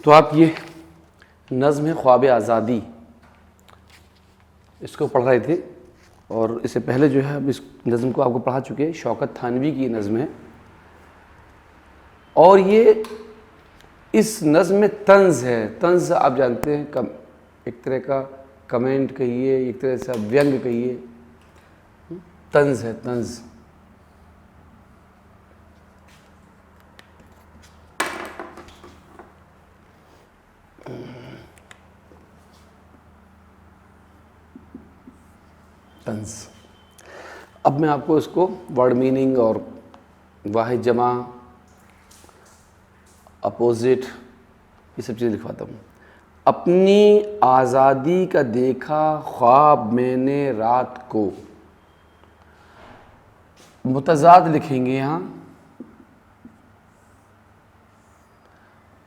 تو آپ یہ نظم ہے خواب آزادی، اس کو پڑھ رہے تھے، اور اس سے پہلے جو ہے اب اس نظم کو آپ کو پڑھا چکے ہیں، شوکت تھانوی کی نظم ہے، اور یہ اس نظم میں طنز ہے۔ طنز آپ جانتے ہیں ایک طرح کا کمنٹ کہیے، ایک طرح سے وینگ کہیے، طنز ہے طنز۔ طنز۔ اب میں آپ کو اس کو ورڈ میننگ اور واحد جمع، اپوزٹ، یہ سب چیزیں لکھواتا ہوں۔ اپنی آزادی کا دیکھا خواب میں نے رات کو، متضاد لکھیں گے یہاں۔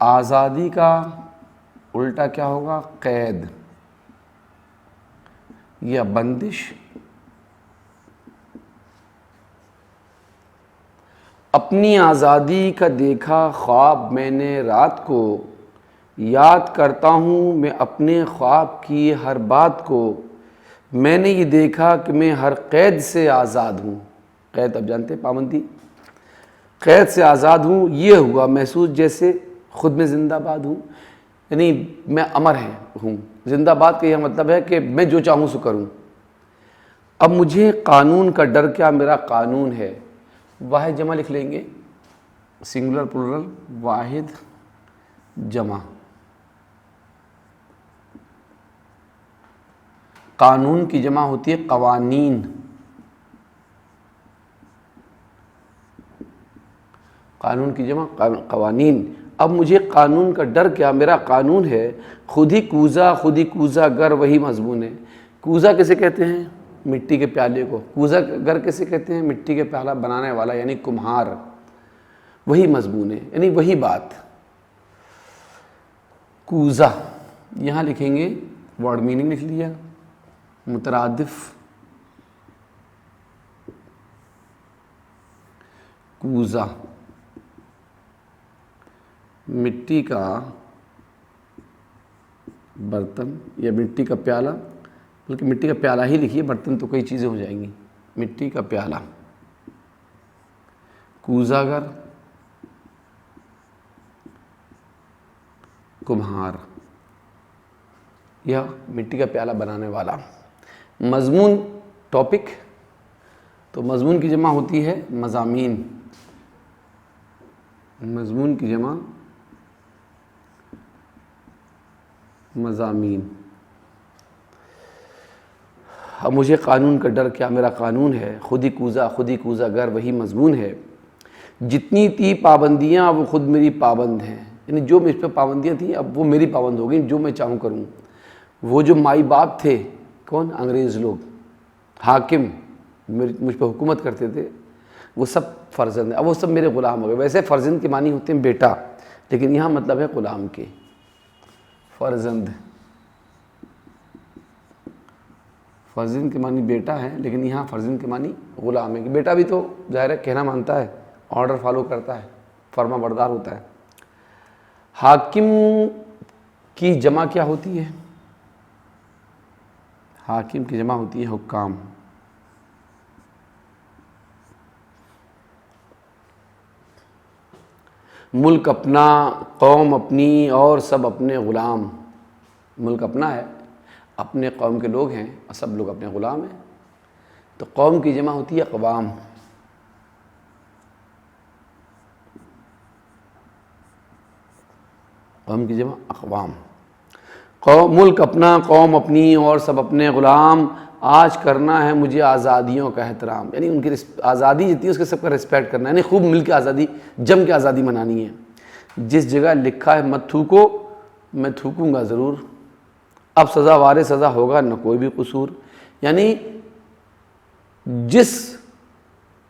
آزادی کا الٹا کیا ہوگا؟ قید یا بندش۔ اپنی آزادی کا دیکھا خواب میں نے رات کو، یاد کرتا ہوں میں اپنے خواب کی ہر بات کو، میں نے یہ دیکھا کہ میں ہر قید سے آزاد ہوں۔ قید اب جانتے ہیں پابندی، قید سے آزاد ہوں۔ یہ ہوا محسوس جیسے خود میں زندہ باد ہوں، یعنی میں امر ہوں۔ زندہ باد کا یہ مطلب ہے کہ میں جو چاہوں سو کروں۔ اب مجھے قانون کا ڈر کیا، میرا قانون ہے۔ واحد جمع لکھ لیں گے، سنگولر پلورل، واحد جمع۔ قانون کی جمع ہوتی ہے قوانین، قانون کی جمع قوانین۔ اب مجھے قانون کا ڈر کیا، میرا قانون ہے۔ خود ہی کوزہ گر وہی مضمون ہے۔ کوزہ کسے کہتے ہیں؟ مٹی کے پیالے کو۔ کوزہ گر کسے کہتے ہیں؟ مٹی کے پیالہ بنانے والا، یعنی کمہار۔ وہی مضمون ہے، یعنی وہی بات۔ کوزہ یہاں لکھیں گے، ورڈ میننگ لکھ لیا، مترادف، کوزہ مٹی کا برتن یا مٹی کا پیالہ، بلکہ مٹی کا پیالہ ہی لکھیے، برتن تو کئی چیزیں ہو جائیں گی۔ مٹی کا پیالہ، کوزہ گر، کمہار یا مٹی کا پیالہ بنانے والا۔ مضمون، ٹاپک، تو مضمون کی جمع ہوتی ہے مضامین۔ مضمون کی جمع مضامین۔ اب مجھے قانون کا ڈر کیا، میرا قانون ہے۔ خود ہی کوزہ گر وہی مضمون ہے۔ جتنی تھی پابندیاں وہ خود میری پابند ہیں، یعنی جو مجھ پہ پابندیاں تھیں اب وہ میری پابند ہو گئیں، جو میں چاہوں کروں۔ وہ جو مائی باپ تھے، کون؟ انگریز لوگ، حاکم مجھ پہ حکومت کرتے تھے، وہ سب فرزند ہیں، اب وہ سب میرے غلام ہو گئے۔ ویسے فرزند کے معنی ہوتے ہیں بیٹا، لیکن یہاں مطلب ہے غلام کے۔ فرزند، فرزند کے معنی بیٹا ہے، لیکن یہاں فرزند کے معنی غلام ہے، کہ بیٹا بھی تو ظاہر ہے کہنا مانتا ہے، آرڈر فالو کرتا ہے، فرما بردار ہوتا ہے۔ حاکم کی جمع کیا ہوتی ہے؟ حاکم کی جمع ہوتی ہے حکام۔ ملک اپنا، قوم اپنی، اور سب اپنے غلام۔ ملک اپنا ہے، اپنے قوم کے لوگ ہیں، اور سب لوگ اپنے غلام ہیں، تو قوم کی جمع ہوتی ہے اقوام۔ قوم کی جمع اقوام۔ ملک اپنا، قوم اپنی، اور سب اپنے غلام، آج کرنا ہے مجھے آزادیوں کا احترام، یعنی ان کی آزادی جتنی ہے اس کے سب کا رسپیکٹ کرنا ہے، یعنی خوب مل کے آزادی، جم کے آزادی منانی ہے۔ جس جگہ لکھا ہے مت تھوکو، میں تھوکوں گا ضرور، اب سزا وارے سزا ہوگا نہ کوئی بھی قصور، یعنی جس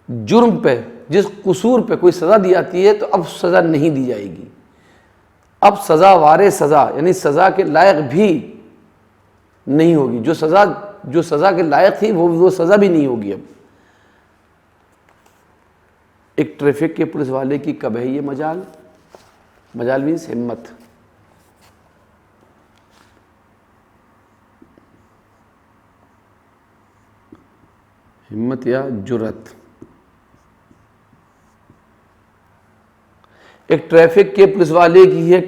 جرم پہ، جس قصور پہ کوئی سزا دی جاتی ہے تو اب سزا نہیں دی جائے گی، اب سزا وارے سزا، یعنی سزا کے لائق بھی نہیں ہوگی، جو سزا کے لائق تھی وہ سزا بھی نہیں ہوگی۔ اب ایک ٹریفک کے پولیس والے کی کب ہے یہ مجال، مجال مینس ہمت، ہمت یا جرت. ایک ٹریفک کے پولیس والے کی ہے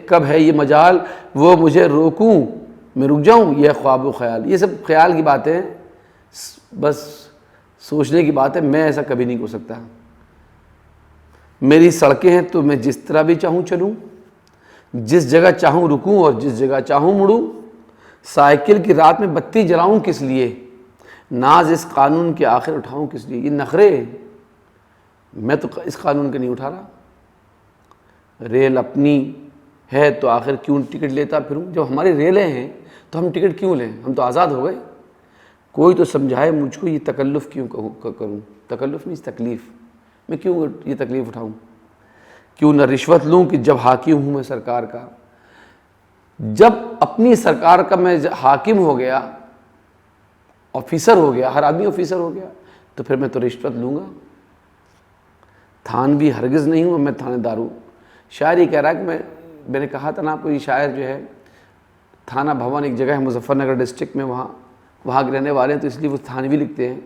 کب ہے یہ مجال وہ مجھے روکوں میں رک جاؤں، یہ خواب و خیال. یہ سب خیال کی باتیں ہیں، بس سوچنے کی بات ہے. میں ایسا کبھی نہیں ہو سکتا. میری سڑکیں ہیں تو میں جس طرح بھی چاہوں چلوں، جس جگہ چاہوں رکوں اور جس جگہ چاہوں مڑوں. سائیکل کی رات میں بتی جلاؤں کس لیے، ناز اس قانون کے آخر اٹھاؤں کس لیے. یہ نخرے، میں تو اس قانون کے نہیں اٹھا رہا. ریل اپنی ہے تو آخر کیوں ٹکٹ لیتا پھروں. جب ہماری ریلیں ہیں تو ہم ٹکٹ کیوں لیں، ہم تو آزاد ہو گئے. کوئی تو سمجھائے مجھ کو یہ تکلف کیوں کروں. تکلف نہیں، تکلیف. میں کیوں یہ تکلیف اٹھاؤں. کیوں نہ رشوت لوں کہ جب حاکم ہوں میں سرکار کا. جب اپنی سرکار کا میں حاکم ہو گیا، آفیسر ہو گیا، ہر آدمی آفیسر ہو گیا، تو پھر میں تو رشوت لوں گا. تھان بھی ہرگز نہیں ہوں، میں تھانے دار ہوں. شاعر یہ کہہ رہا ہے کہ میں نے کہا تھا نا آپ کو، یہ شاعر جو ہے تھانہ بھون ایک جگہ ہے مظفر نگر ڈسٹرکٹ میں، وہاں کے رہنے والے ہیں تو اس لیے وہ تھانوی لکھتے ہیں.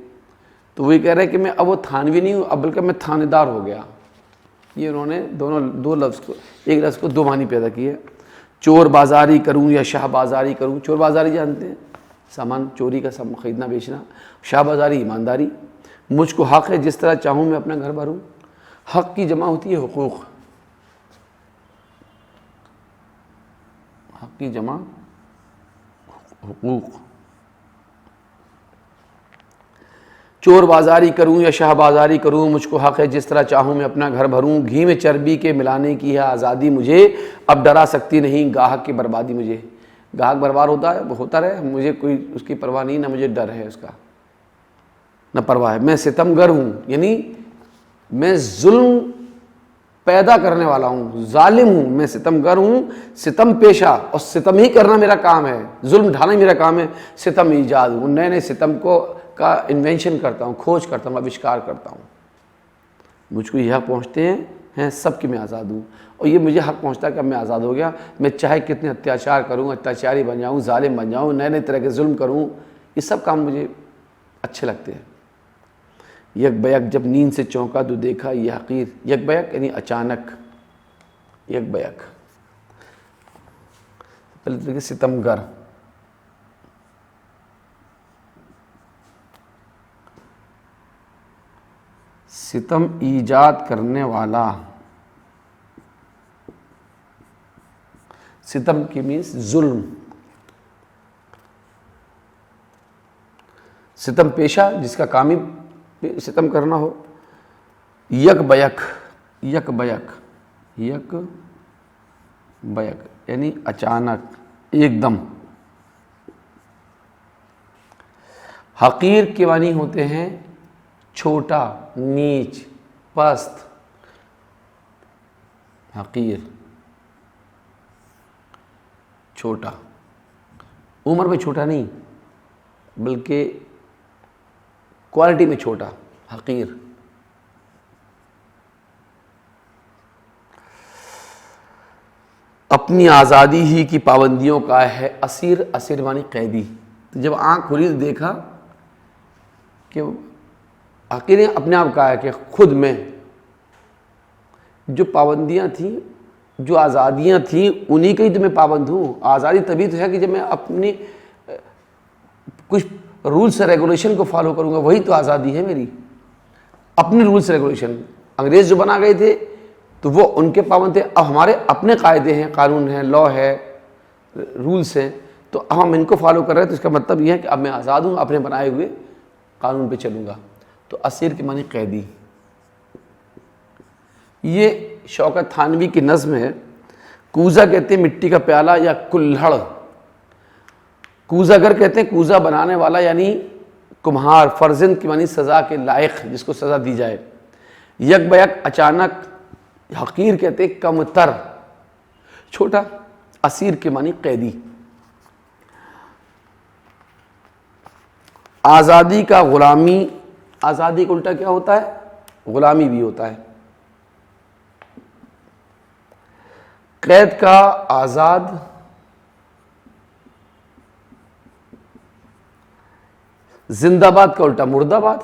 تو وہ یہ کہہ رہے ہیں کہ میں اب وہ تھانوی نہیں ہوں، اب بلکہ میں تھانے دار ہو گیا. یہ انہوں نے دو لفظ کو، ایک لفظ کو دو معنی پیدا کیے. چور بازاری کروں یا شاہ بازاری کروں. چور بازاری جانتے ہیں، سامان چوری کا سامان خریدنا بیچنا. شاہ بازاری ایمانداری. مجھ کو حق ہے جس طرح چاہوں میں اپنا گھر بھروں. حق کی جمع ہوتی ہے حقوق. حق کی جمع حقوق. چور بازاری کروں یا شاہ بازاری کروں، مجھ کو حق ہے جس طرح چاہوں میں اپنا گھر بھروں. گھی میں چربی کے ملانے کی ہے آزادی مجھے، اب ڈرا سکتی نہیں گاہک کی بربادی مجھے. گاہک برباد ہوتا رہے، مجھے کوئی اس کی پرواہ نہیں، نہ مجھے ڈر ہے اس کا، نہ پرواہ ہے. میں ستم گر ہوں، یعنی میں ظلم پیدا کرنے والا ہوں، ظالم ہوں. میں ستم گر ہوں، ستم پیشہ، اور ستم ہی کرنا میرا کام ہے. ظلم ڈھانا میرا کام ہے. ستم ایجاد ہوں، نئے نئے ستم کا انوینشن کرتا ہوں، کھوج کرتا ہوں، آوشکار کرتا ہوں. مجھ کو یہ حق پہنچتے ہیں سب کہ میں آزاد ہوں. اور یہ مجھے حق پہنچتا ہے کہ اب میں آزاد ہو گیا. میں چاہے کتنے اتیاچار کروں، اتیاچاری بن جاؤں، ظالم بن جاؤں، نئے نئے طرح کے ظلم کروں، یہ سب کام مجھے اچھے لگتے ہیں. یک بیک جب نیند سے چونکا تو دیکھا یہ حقیر. یک بیک یعنی اچانک. یک بیک پہلے دیکھیں ستم گر. ستم ایجاد کرنے والا. ستم کی مینس ظلم. ستم پیشہ جس کا کام ہی ستم کرنا ہو. یک بیک. یک بیک. یک بیک یعنی اچانک، ایک دم. حقیر کے معنی ہوتے ہیں چھوٹا، نیچ، پست. حقیر چھوٹا، عمر میں چھوٹا نہیں بلکہ کوالٹی میں چھوٹا. حقیر. اپنی آزادی ہی کی پابندیوں کا ہے اسیر. اسیر معنی قیدی. تو جب آنکھ کھلی تو دیکھا کہ حقیر نے اپنے آپ کہا ہے کہ خود میں جو پابندیاں تھیں، جو آزادیاں تھیں، انہی کا ہی تو میں پابند ہوں. آزادی تبھی تو ہے کہ جب میں اپنی کچھ رولس ریگولیشن کو فالو کروں گا، وہی تو آزادی ہے میری. اپنے رولس ریگولیشن. انگریز جو بنا گئے تھے تو وہ ان کے پابند تھے. اب ہمارے اپنے قاعدے ہیں، قانون ہیں، لا ہے، رولس ہیں، تو اب ہم ان کو فالو کر رہے ہیں. تو اس کا مطلب یہ ہے کہ اب میں آزاد ہوں، اپنے بنائے ہوئے قانون پہ چلوں گا. تو اسیر کے معنی قیدی. یہ شوکت تھانوی کی نظم ہے. کوزہ کہتے ہیں مٹی کا پیالہ یا کلہڑ. کوزہ گر کہتے ہیں کوزہ بنانے والا، یعنی کمہار. فرزند کی معنی سزا کے لائق، جس کو سزا دی جائے. یک بیک اچانک. حقیر کہتے ہیں کم تر، چھوٹا. اسیر کے معنی قیدی. آزادی کا غلامی. آزادی کا الٹا کیا ہوتا ہے؟ غلامی بھی ہوتا ہے. قید کا آزاد. زندہ باد کا الٹا مرد آباد.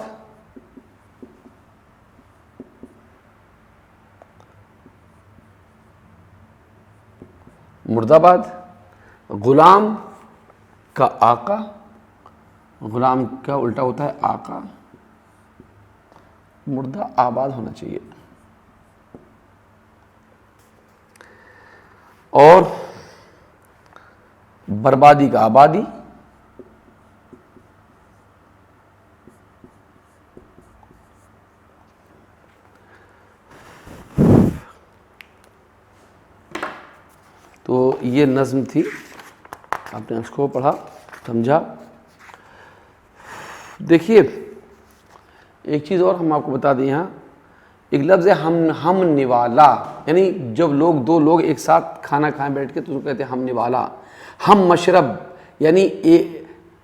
مرد آباد. غلام کا آقا, غلام کا الٹا ہوتا ہے آقا, مردہ آباد ہونا چاہیے. اور بربادی کا آبادی, تو یہ نظم تھی. آپ نے اس کو پڑھا, سمجھا. دیکھیے ایک چیز اور ہم آپ کو بتا دیں, یہاں ایک لفظ ہے ہم نوالا, یعنی جب دو لوگ ایک ساتھ کھانا کھائیں بیٹھ کے تو اس کو کہتے ہیں ہم نوالا. ہم مشرب یعنی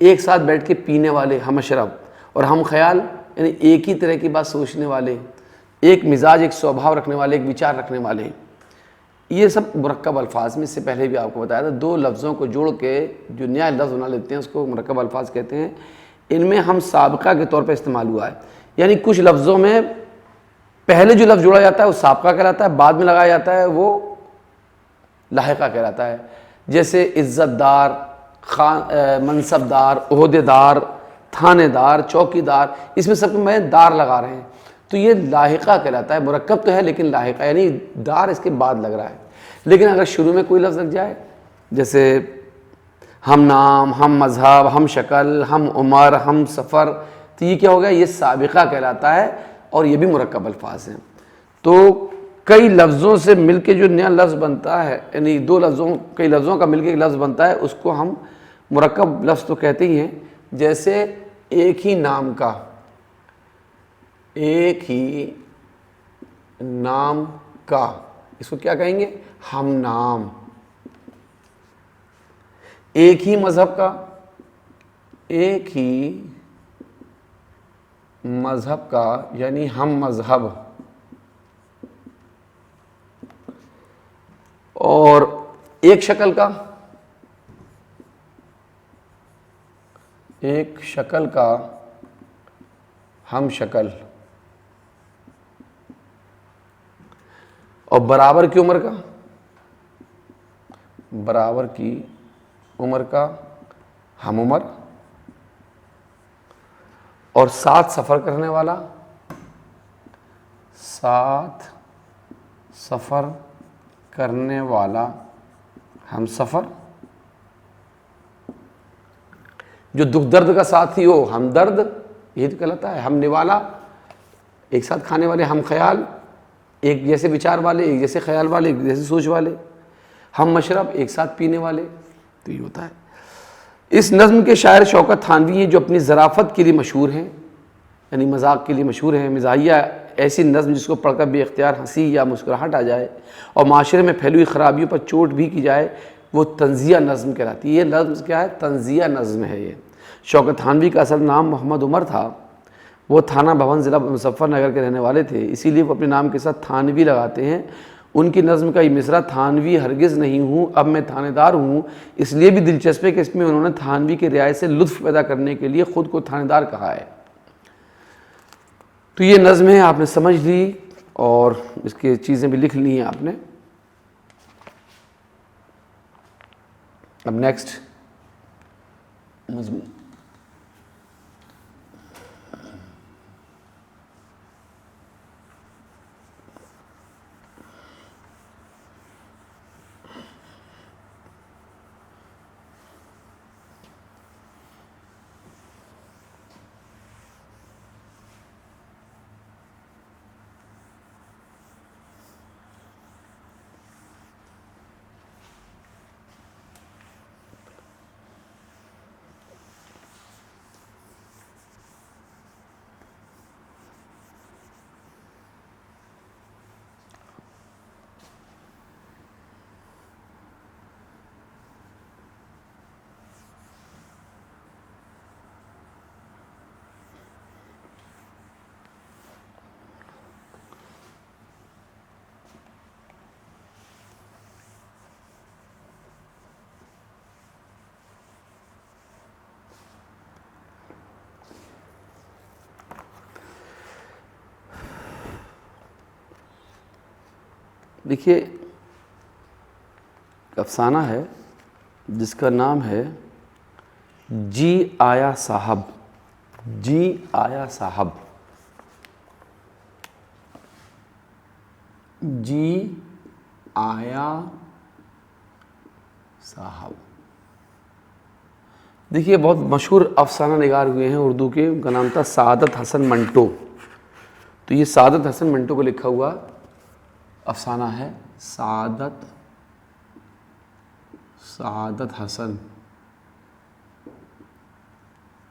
ایک ساتھ بیٹھ کے پینے والے, ہم مشرب. اور ہم خیال یعنی ایک ہی طرح کی بات سوچنے والے, ایک مزاج, ایک سوبھاؤ رکھنے والے, ایک وچار رکھنے والے. یہ سب مرکب الفاظ میں, اس سے پہلے بھی آپ کو بتایا تھا, دو لفظوں کو جوڑ کے جو نیا لفظ بنا لیتے ہیں اس کو مرکب الفاظ کہتے ہیں. ان میں ہم سابقہ کے طور پہ استعمال ہوا ہے, یعنی کچھ لفظوں میں پہلے جو لفظ جوڑا جاتا ہے وہ سابقہ کہلاتا ہے, بعد میں لگایا جاتا ہے وہ لاحقہ کہلاتا ہے. جیسے عزت دار, منصب دار, عہدے دار, تھانے دار, چوکی دار, اس میں سب میں دار لگا رہے ہیں تو یہ لاحقہ کہلاتا ہے. مرکب تو ہے لیکن لاحقہ, یعنی دار اس کے بعد لگ رہا ہے. لیکن اگر شروع میں کوئی لفظ لگ جائے جیسے ہم نام, ہم مذہب, ہم شکل, ہم عمر, ہم سفر, تو یہ کیا ہو گیا, یہ سابقہ کہلاتا ہے اور یہ بھی مرکب الفاظ ہیں. تو کئی لفظوں سے مل کے جو نیا لفظ بنتا ہے, یعنی کئی لفظوں کا مل کے ایک لفظ بنتا ہے, اس کو ہم مرکب لفظ تو کہتے ہی ہیں. جیسے ایک ہی نام کا, ایک ہی نام کا, اس کو کیا کہیں گے, ہم نام. ایک ہی مذہب کا, ایک ہی مذہب کا یعنی ہم مذہب. اور ایک شکل کا, ایک شکل کا ہم شکل. اور برابر کی عمر کا, برابر کی عمر کا ہم عمر. اور ساتھ سفر کرنے والا, ساتھ سفر کرنے والا ہم سفر. جو دکھ درد کا ساتھی ہو ہم درد, یہ تو کہلاتا ہے. ہم نوالا, ایک ساتھ کھانے والے, ہم خیال, ایک جیسے وچار والے, ایک جیسے خیال والے, ایک جیسے سوچ والے. ہم مشرب, ایک ساتھ پینے والے. تو یہ ہوتا ہے. اس نظم کے شاعر شوکت تھانوی ہیں جو اپنی ظرافت کے لیے مشہور ہیں, یعنی مذاق کے لیے مشہور ہیں. مزاحیہ ایسی نظم جس کو پڑھ کر بے اختیار ہنسی یا مسکراہٹ آ جائے اور معاشرے میں پھیلی ہوئی خرابیوں پر چوٹ بھی کی جائے, وہ طنزیہ نظم کہلاتی ہے. یہ نظم کیا ہے, طنزیہ نظم ہے. یہ شوکت تھانوی کا اصل نام محمد عمر تھا. وہ تھانہ بھون ضلع مظفر نگر کے رہنے والے تھے, اسی لیے وہ اپنے نام کے ساتھ تھانوی لگاتے ہیں. ان کی نظم کا یہ مصرع, تھانوی ہرگز نہیں ہوں اب میں تھانے دار ہوں, اس لیے بھی دلچسپ ہے کہ اس میں انہوں نے تھانوی کے رعایت سے لطف پیدا کرنے کے لیے خود کو تھانے دار کہا ہے. تو یہ نظم ہے, آپ نے سمجھ لی اور اس کی چیزیں بھی لکھ لی ہیں آپ نے. اب نیکسٹ مضمون. دیکھیے افسانہ ہے جس کا نام ہے جی آیا صاحب. جی آیا صاحب. جی آیا صاحب. دیکھیے بہت مشہور افسانہ نگار ہوئے ہیں اردو کے. ان کا نام تھا سعادت حسن منٹو. تو یہ سعادت حسن منٹو کو لکھا ہوا افسانہ ہے. سعادت حسن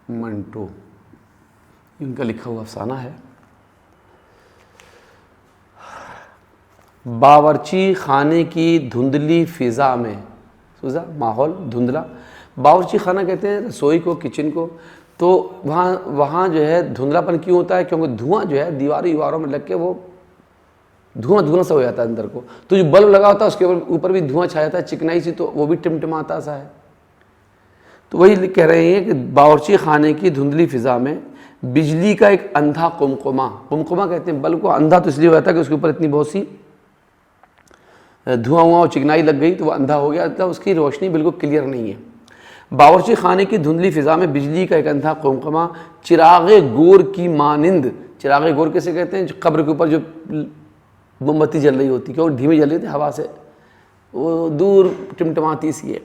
منٹو ان کا لکھا ہوا افسانہ ہے. باورچی خانے کی دھندلی فضا میں، ماحول دھندلا. باورچی خانہ کہتے ہیں رسوئی کو، کچن کو. تو وہاں جو ہے دھندلا پن کیوں ہوتا ہے؟ کیونکہ دھواں جو ہے دیواروں میں لگ کے وہ دھواں سا ہو جاتا ہے اندر کو. تو جو بلب لگا ہوتا ہے اس کے اوپر بھی دھواں چھا جاتا ہے چکنائی سی، تو وہ بھی ٹمٹماتا سا ہے. تو وہی کہہ رہے ہیں کہ باورچی خانے کی دھندلی فضا میں بجلی کا ایک اندھا قمقمہ کہتے ہیں بلب کو. اندھا تو اس لیے ہوا تھا کہ اس کے اوپر اتنی بہت سی دھواں اور چکنائی لگ گئی تو وہ اندھا ہو گیا تھا. اس کی روشنی بالکل کلیئر نہیں ہے. باورچی خانے کی دھندلی فضا میں بجلی کا ایک اندھا قمقمہ چراغ گور کی مانند. چراغ گور کیسے کہتے ہیں؟ جو قبر کے اوپر جو موم بتی جل رہی ہوتی، کیوں دھیمی جل رہی تھی ہوا سے، وہ دور ٹمٹماتی سی ہے.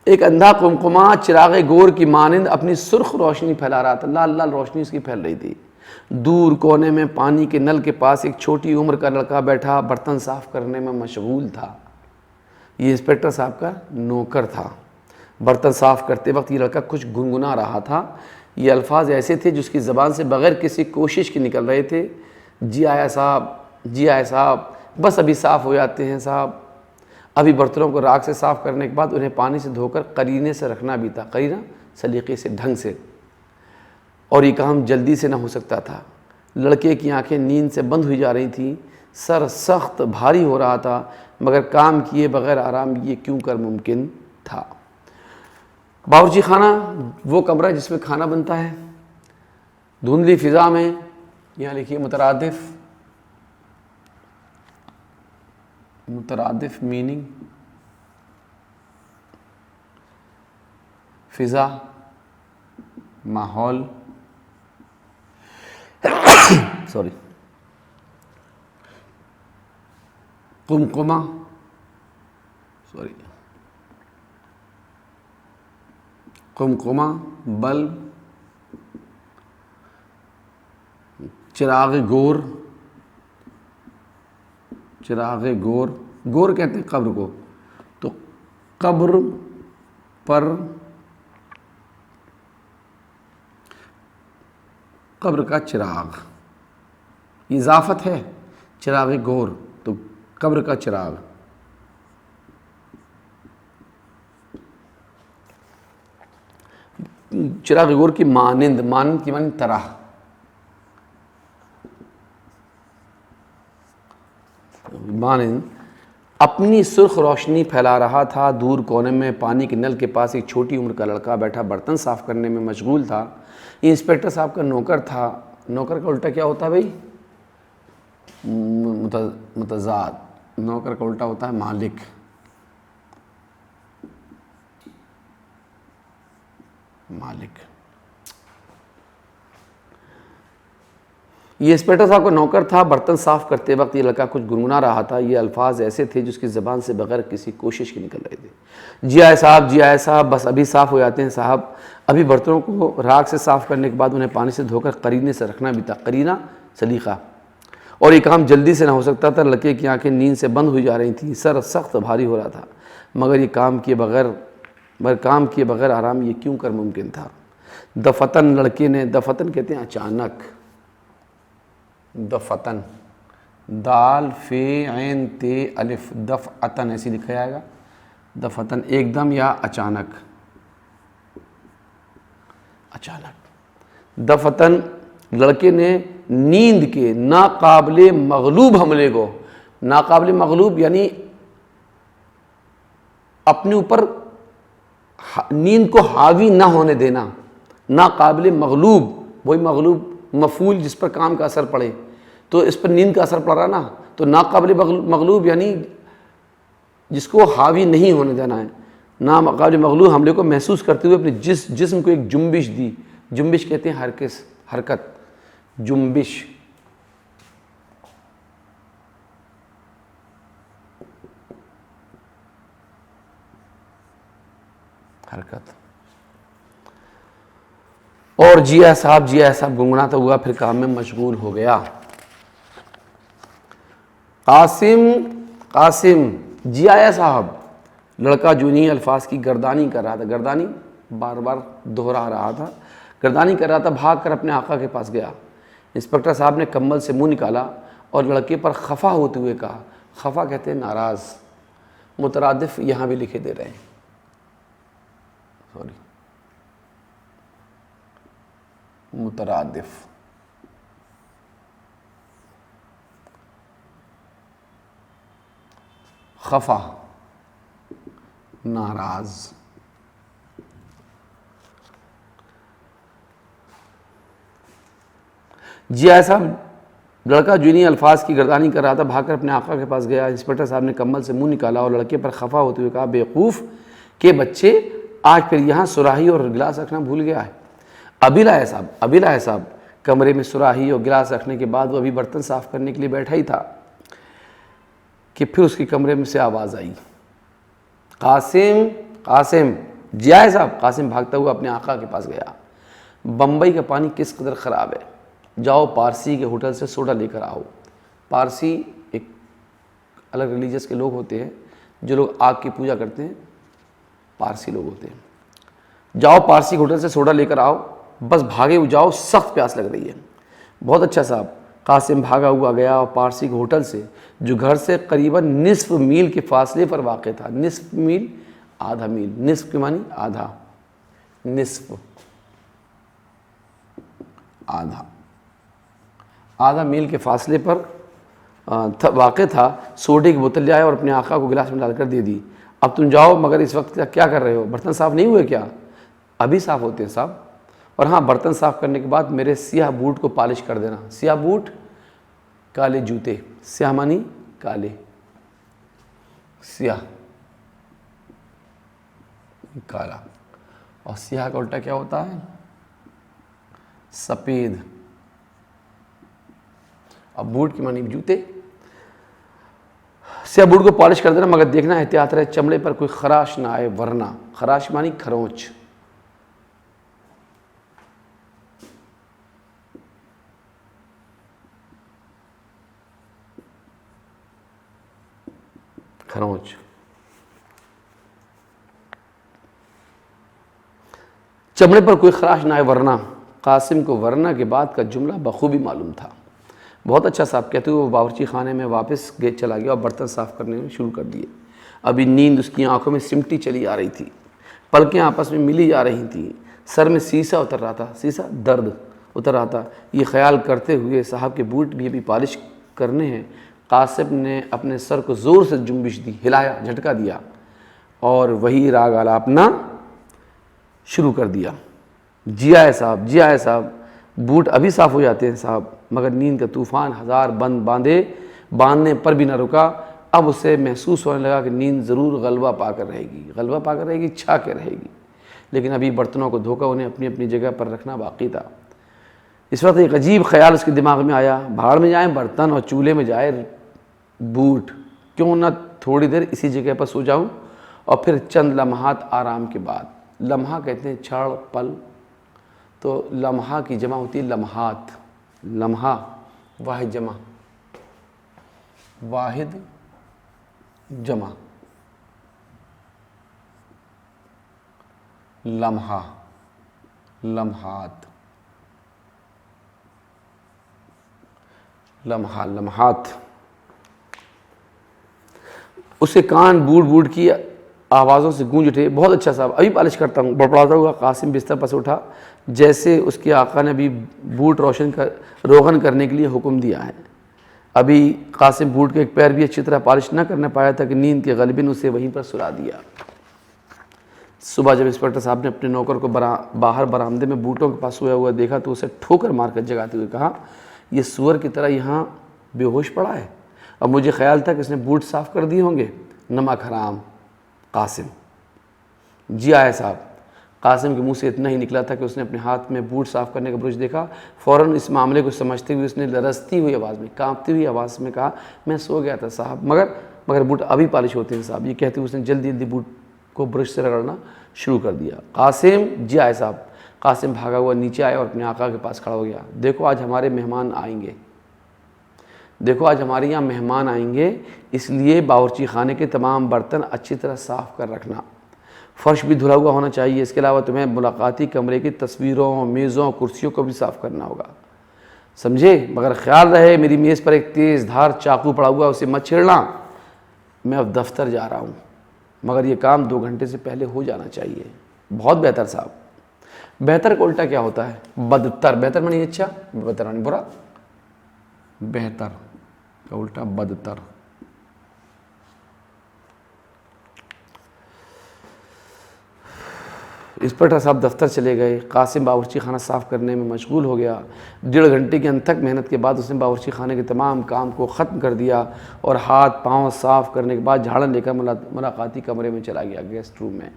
ایک اندھا قمقمہ چراغ گور کی مانند اپنی سرخ روشنی پھیلا رہا تھا. لال لال روشنی اس کی پھیل رہی تھی. دور کونے میں پانی کے نل کے پاس ایک چھوٹی عمر کا لڑکا بیٹھا برتن صاف کرنے میں مشغول تھا. یہ انسپکٹر صاحب کا نوکر تھا. برتن صاف کرتے وقت یہ لڑکا کچھ گنگنا رہا تھا. یہ الفاظ ایسے تھے جس کی زبان سے بغیر کسی کوشش کے نکل رہے تھے. جی آیا صاحب، جی آیا صاحب، بس ابھی صاف ہو جاتے ہیں صاحب. ابھی برتنوں کو راکھ سے صاف کرنے کے بعد انہیں پانی سے دھو کر قرینے سے رکھنا بھی تھا. قرینہ سلیقے سے، ڈھنگ سے. اور یہ کام جلدی سے نہ ہو سکتا تھا. لڑکے کی آنکھیں نیند سے بند ہوئی جا رہی تھیں. سر سخت بھاری ہو رہا تھا، مگر کام کیے بغیر آرام یہ کیوں کر ممکن تھا. باورچی خانہ وہ کمرہ جس میں کھانا بنتا ہے. دھندلی فضا میں، یہاں لکھیے مترادف میننگ، فضا ماحول، قمقمہ، بلب، چراغ گور. گور کہتے ہیں قبر کو. تو قبر پر قبر کا چراغ، یہ اضافت ہے. چراغ گور تو قبر کا چراغ. چراغ گور کی مانند کی مانند طرح. مانند اپنی سرخ روشنی پھیلا رہا تھا. دور کونے میں پانی کے نل کے پاس ایک چھوٹی عمر کا لڑکا بیٹھا برتن صاف کرنے میں مشغول تھا. یہ انسپکٹر صاحب کا نوکر تھا. نوکر کا الٹا کیا ہوتا ہے بھائی؟ متضاد. نوکر کا الٹا ہوتا ہے مالک. یہ انسپکٹر صاحب کا نوکر تھا. برتن صاف کرتے وقت یہ لڑکا کچھ گنگنا رہا تھا. یہ الفاظ ایسے تھے جس کی زبان سے بغیر کسی کوشش کے نکل رہے تھے. جی آئے صاحب، جی آئے صاحب، بس ابھی صاف ہو جاتے ہیں صاحب. ابھی برتنوں کو راکھ سے صاف کرنے کے بعد انہیں پانی سے دھو کر قرینے سے رکھنا بھی تھا. قرینہ سلیقہ. اور یہ کام جلدی سے نہ ہو سکتا تھا. لڑکے کی آنکھیں نیند سے بند ہوئی جا رہی تھیں. سر سخت بھاری ہو رہا تھا، مگر یہ کام کیے بغیر آرام یہ کیوں کر ممکن تھا. دفتن لڑکے نے، دفتن کہتے ہیں اچانک. دفتن، دال فے عین تے الف، دفعتن ایسی لکھا جائے گا. دفتن ایک دم یا اچانک. دفتن لڑکے نے نیند کے ناقابل مغلوب حملے کو. ناقابل مغلوب یعنی اپنے اوپر نیند کو حاوی نہ ہونے دینا. ناقابل مغلوب، وہی مغلوب مفعول جس پر کام کا اثر پڑے. تو اس پر نیند کا اثر پڑ رہا نا، تو ناقابل مغلوب یعنی جس کو حاوی نہیں ہونے دینا ہے، ناقابل مغلوب حملے کو محسوس کرتے ہوئے اپنے جسم کو ایک جنبش دی. جنبش کہتے ہیں حرکت، جنبش. حرکت. اور جیا صاحب گنگناتا ہوا پھر کام میں مشغول ہو گیا. قاسم جیا صاحب لڑکا جونی الفاظ کی گردانی کر رہا تھا. گردانی بار بار دہرا رہا تھا. گردانی کر رہا تھا، بھاگ کر اپنے آقا کے پاس گیا. انسپکٹر صاحب نے کمبل سے منہ نکالا اور لڑکے پر خفا ہوتے ہوئے کہا. خفا کہتے ہیں ناراض. مترادف یہاں بھی لکھے دے رہے ہیں، سوری، مترادف. خفا، ناراض. جی صاحب لڑکا جونی الفاظ کی گردانی کر رہا تھا، بھاگ کر اپنے آقا کے پاس گیا. انسپکٹر صاحب نے کمبل سے منہ نکالا اور لڑکے پر خفا ہوتے ہوئے کہا. بیوقوف کے بچے، آج پھر یہاں سراہی اور گلاس رکھنا بھول گیا ہے. ابھی لایا صاحب کمرے میں سراہی اور گلاس رکھنے کے بعد وہ ابھی برتن صاف کرنے کے لیے بیٹھا ہی تھا کہ پھر اس کے کمرے میں سے آواز آئی. قاسم جی آئے صاحب. قاسم بھاگتا ہوا اپنے آقا کے پاس گیا. بمبئی کا پانی کس قدر خراب ہے، جاؤ پارسی کے ہوٹل سے سوڈا لے کر آؤ. پارسی ایک الگ ریلیجس کے لوگ ہوتے ہیں، جو لوگ آگ کی پوجا کرتے ہیں، پارسی لوگ ہوتے ہیں. جاؤ پارسی کے ہوٹل سے سوڈا لے کر آؤ. بس بھاگے جاؤ، سخت پیاس لگ رہی ہے. بہت اچھا صاحب. قاسم بھاگا ہوا گیا اور پارسی کے ہوٹل سے، جو گھر سے قریباً نصف میل کے فاصلے پر واقع تھا. نصف میل، آدھا میل. نصف کے معنی آدھا، نصف آدھا میل کے فاصلے پر واقع تھا. سوڈے کی بوتل لے آیا اور اپنے آقا کو گلاس میں ڈال کر دے دی. اب تم جاؤ، مگر اس وقت کیا کر رہے ہو؟ برتن صاف نہیں ہوئے کیا؟ ابھی صاف ہوتے ہیں صاحب. اور ہاں، برتن صاف کرنے کے بعد میرے سیاہ بوٹ کو پالش کر دینا. سیاہ بوٹ، کالے جوتے. سیاہ معنی کالے، سیاہ کالا. اور سیاہ کا الٹا کیا ہوتا ہے؟ سفید. اب بوٹ کی معنی جوتے. سیاہ بوٹ کو پالش کر دینا، مگر دیکھنا احتیاط رہے چمڑے پر کوئی خراش نہ آئے، ورنہ. خراش معنی کھروچ. چمڑے پر کوئی خراش نہ آئے، ورنہ. قاسم کو ورنہ کے بعد کا جملہ بخوبی معلوم تھا. بہت اچھا صاحب کہتے ہوئے وہ باورچی خانے میں واپس چلا گیا اور برتن صاف کرنے میں شروع کر دیے. ابھی نیند اس کی آنکھوں میں سمٹی چلی آ رہی تھی، پلکیں آپس میں ملی جا رہی تھیں. سر میں سیسا اتر رہا تھا، سیسا درد اتر رہا تھا. یہ خیال کرتے ہوئے صاحب کے بوٹ بھی ابھی پالش کرنے ہیں. قاسم نے اپنے سر کو زور سے جنبش دی، ہلایا، جھٹکا دیا اور وہی راگ آلاپنا شروع کر دیا. جی آئے صاحب بوٹ ابھی صاف ہو جاتے ہیں صاحب. مگر نیند کا طوفان ہزار بند باندھنے پر بھی نہ رکا. اب اسے محسوس ہونے لگا کہ نیند ضرور غلبہ پا کر رہے گی، چھا کے رہے گی. لیکن ابھی برتنوں کو دھو کر انہیں اپنی اپنی جگہ پر رکھنا باقی تھا. اس وقت ایک عجیب خیال اس کے دماغ میں آیا. بھاڑ میں جائیں برتن اور چولہے میں جائے بوٹ، کیوں نہ تھوڑی دیر اسی جگہ پر سو جاؤں. اور پھر چند لمحات آرام کے بعد. لمحہ کہتے ہیں چھڑ پل، تو لمحہ کی جمع ہوتی ہے لمحات. لمحہ واحد جمع، لمحہ، لمحات، لمحات. اس کے کان بوٹ کی آوازوں سے گونج اٹھے. بہت اچھا صاحب، ابھی پالش کرتا ہوں. بڑبڑاتا ہوا قاسم بستر پر سے اٹھا، جیسے اس کے آقا نے ابھی بوٹ روغن کرنے کے لیے حکم دیا ہے. ابھی قاسم بوٹ کے ایک پیر بھی اچھی طرح پالش نہ کرنے پایا تھا کہ نیند کے غالباً اسے وہیں پر سلا دیا. صبح جب انسپکٹر صاحب نے اپنے نوکر کو باہر برآمدے میں بوٹوں کے پاس سویا ہوا دیکھا تو اسے ٹھوکر مار کر جگاتے ہوئے کہا، یہ سور کی طرح یہاں بے ہوش پڑا ہے. اب مجھے خیال تھا کہ اس نے بوٹ صاف کر دیے ہوں گے، نمک حرام قاسم۔ جی آئے صاحب، قاسم کے منہ سے اتنا ہی نکلا تھا کہ اس نے اپنے ہاتھ میں بوٹ صاف کرنے کا برش دیکھا، فوراً اس معاملے کو سمجھتے ہوئے اس نے لرزتی ہوئی آواز میں، کانپتی ہوئی آواز میں کہا، میں سو گیا تھا صاحب، مگر بوٹ ابھی پالش ہوتے ہیں صاحب۔ یہ کہتے ہوئے اس نے جلدی جلدی بوٹ کو برش سے رگڑنا شروع کر دیا۔ قاسم، جی آئے صاحب۔ قاسم بھاگا ہوا نیچے آیا اور اپنے آقا کے پاس کھڑا ہو گیا۔ دیکھو آج ہمارے مہمان آئیں گے، دیکھو آج ہمارے یہاں مہمان آئیں گے، اس لیے باورچی خانے کے تمام برتن اچھی طرح صاف کر رکھنا، فرش بھی دھلا ہوا ہونا چاہیے، اس کے علاوہ تمہیں ملاقاتی کمرے کی تصویروں، میزوں، کرسیوں کو بھی صاف کرنا ہوگا، سمجھے؟ مگر خیال رہے میری میز پر ایک تیز دھار چاقو پڑا ہوا، اسے مت چھیڑنا۔ میں اب دفتر جا رہا ہوں، مگر یہ کام 2 گھنٹے سے پہلے ہو جانا چاہیے۔ بہت بہتر صاحب۔ بہتر کا الٹا کیا ہوتا ہے؟ بدتر۔ بہتر معنی اچھا، بہتر معنی برا، بہتر کا الٹا بدتر۔ انسپکٹر صاحب دفتر چلے گئے، قاسم باورچی خانہ صاف کرنے میں مشغول ہو گیا۔ 1.5 گھنٹے کی انتھک محنت کے بعد اس نے باورچی خانے کے تمام کام کو ختم کر دیا اور ہاتھ پاؤں صاف کرنے کے بعد جھاڑن لے کر ملاقاتی کمرے میں چلا گیا، گیسٹ روم میں۔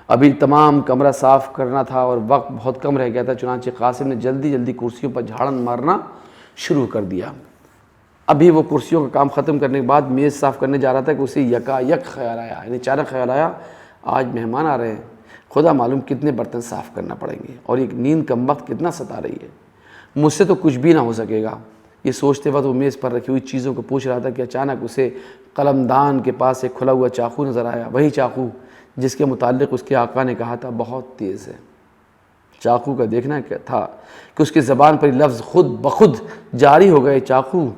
ابھی تمام کمرہ صاف کرنا تھا اور وقت بہت کم رہ گیا تھا، چنانچہ قاسم نے جلدی جلدی کرسیوں پر جھاڑن مارنا شروع کر دیا۔ ابھی وہ کرسیوں کا کام ختم کرنے کے بعد میز صاف کرنے جا رہا تھا کہ اسے یک خیال آیا، یعنی اچانک خیال آیا، آج مہمان آ رہے ہیں، خدا معلوم کتنے برتن صاف کرنا پڑیں گے، اور ایک نیند کم وقت کتنا ستا رہی ہے، مجھ سے تو کچھ بھی نہ ہو سکے گا۔ یہ سوچتے وقت وہ میز پر رکھی ہوئی چیزوں کو پوچھ رہا تھا کہ اچانک اسے قلمدان کے پاس ایک کھلا ہوا چاقو نظر آیا، وہی چاقو جس کے متعلق اس کے آقا نے کہا تھا بہت تیز ہے۔ چاقو کا دیکھنا کیا تھا کہ اس کی زبان پر لفظ خود بخود جاری ہو گئے، چاقو،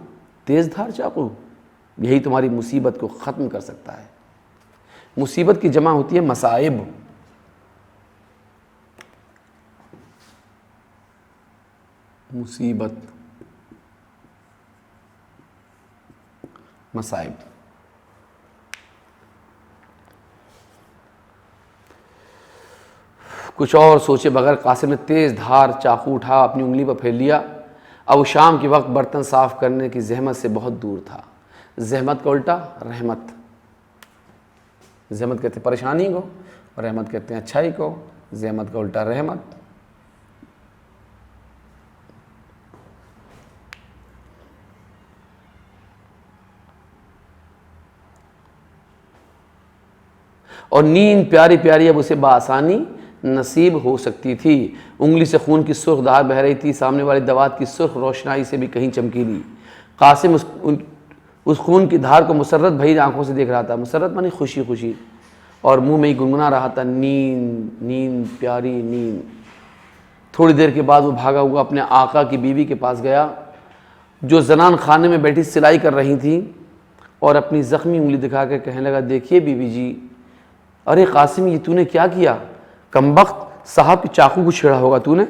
تیز دھار چاقو، یہی تمہاری مصیبت کو ختم کر سکتا ہے۔ مصیبت کی جمع ہوتی ہے مصائب۔ مصیبت، مصائب۔ کچھ اور سوچے بغیر قاسم نے تیز دھار چاقو اٹھا، اپنی انگلی پر پھیر لیا۔ اب وہ شام کے وقت برتن صاف کرنے کی زحمت سے بہت دور تھا۔ زحمت کا الٹا رحمت۔ زحمت کہتے ہیں پریشانی کو، اور رحمت کہتے ہیں اچھائی کو۔ زحمت کا الٹا رحمت۔ اور نیند پیاری پیاری اب اسے بآسانی نصیب ہو سکتی تھی۔ انگلی سے خون کی سرخ دھار بہہ رہی تھی، سامنے والی دوات کی سرخ روشنائی سے بھی کہیں چمکیلی۔ قاسم اس خون کی دھار کو مسرت بھری آنکھوں سے دیکھ رہا تھا، مسرت مانی خوشی خوشی، اور منہ میں ہی گنگنا رہا تھا، نیند نیند پیاری نیند۔ تھوڑی دیر کے بعد وہ بھاگا ہوا اپنے آقا کی بیوی کے پاس گیا، جو زنان خانے میں بیٹھی سلائی کر رہی تھیں، اور اپنی زخمی انگلی دکھا کے کہنے لگا، دیکھیے بیوی جی، ارے قاسم یہ تو نے کیا کیا؟ کمبخت، صاحب کی چاقو کو چھیڑا ہوگا تو نے۔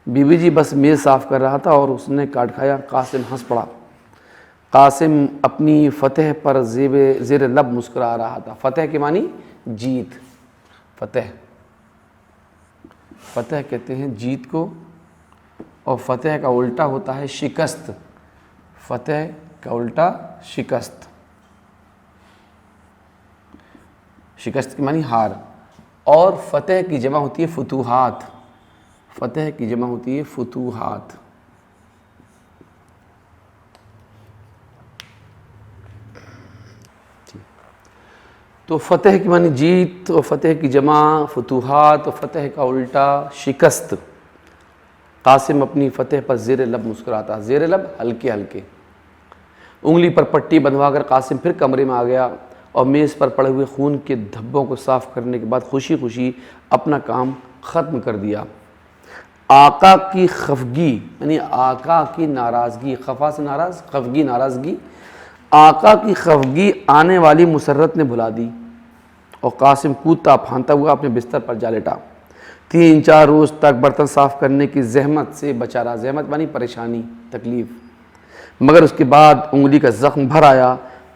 بیوی جی بس میز صاف کر رہا تھا اور اس نے کاٹ کھایا۔ قاسم ہنس پڑا۔ قاسم اپنی فتح پر زیر لب مسکرا رہا تھا۔ فتح کے معنی جیت، فتح، فتح کہتے ہیں جیت کو، اور فتح کا الٹا ہوتا ہے شکست۔ فتح کا الٹا شکست۔ شکست کی معنی ہار، اور فتح کی جمع ہوتی ہے فتوحات۔ فتح کی جمع ہوتی ہے فتوحات۔ تو فتح کی معنی جیت، اور فتح کی جمع فتوحات، اور فتح کا الٹا شکست۔ قاسم اپنی فتح پر زیر لب مسکراتا، زیر لب ہلکے ہلکے۔ انگلی پر پٹی بندھوا کر قاسم پھر کمرے میں آ گیا اور میز پر پڑے ہوئے خون کے دھبوں کو صاف کرنے کے بعد خوشی خوشی اپنا کام ختم کر دیا۔ آقا کی خفگی یعنی آقا کی ناراضگی، خفا سے ناراض، خفگی ناراضگی، آقا کی خفگی آنے والی مسرت نے بھلا دی، اور قاسم کودتا پھاندتا ہوا اپنے بستر پر جا لیٹا۔ 3-4 روز تک برتن صاف کرنے کی زحمت سے بچا رہا۔ زحمت مانی پریشانی، تکلیف، مگر اس کے بعد انگلی کا زخم بھر آیا۔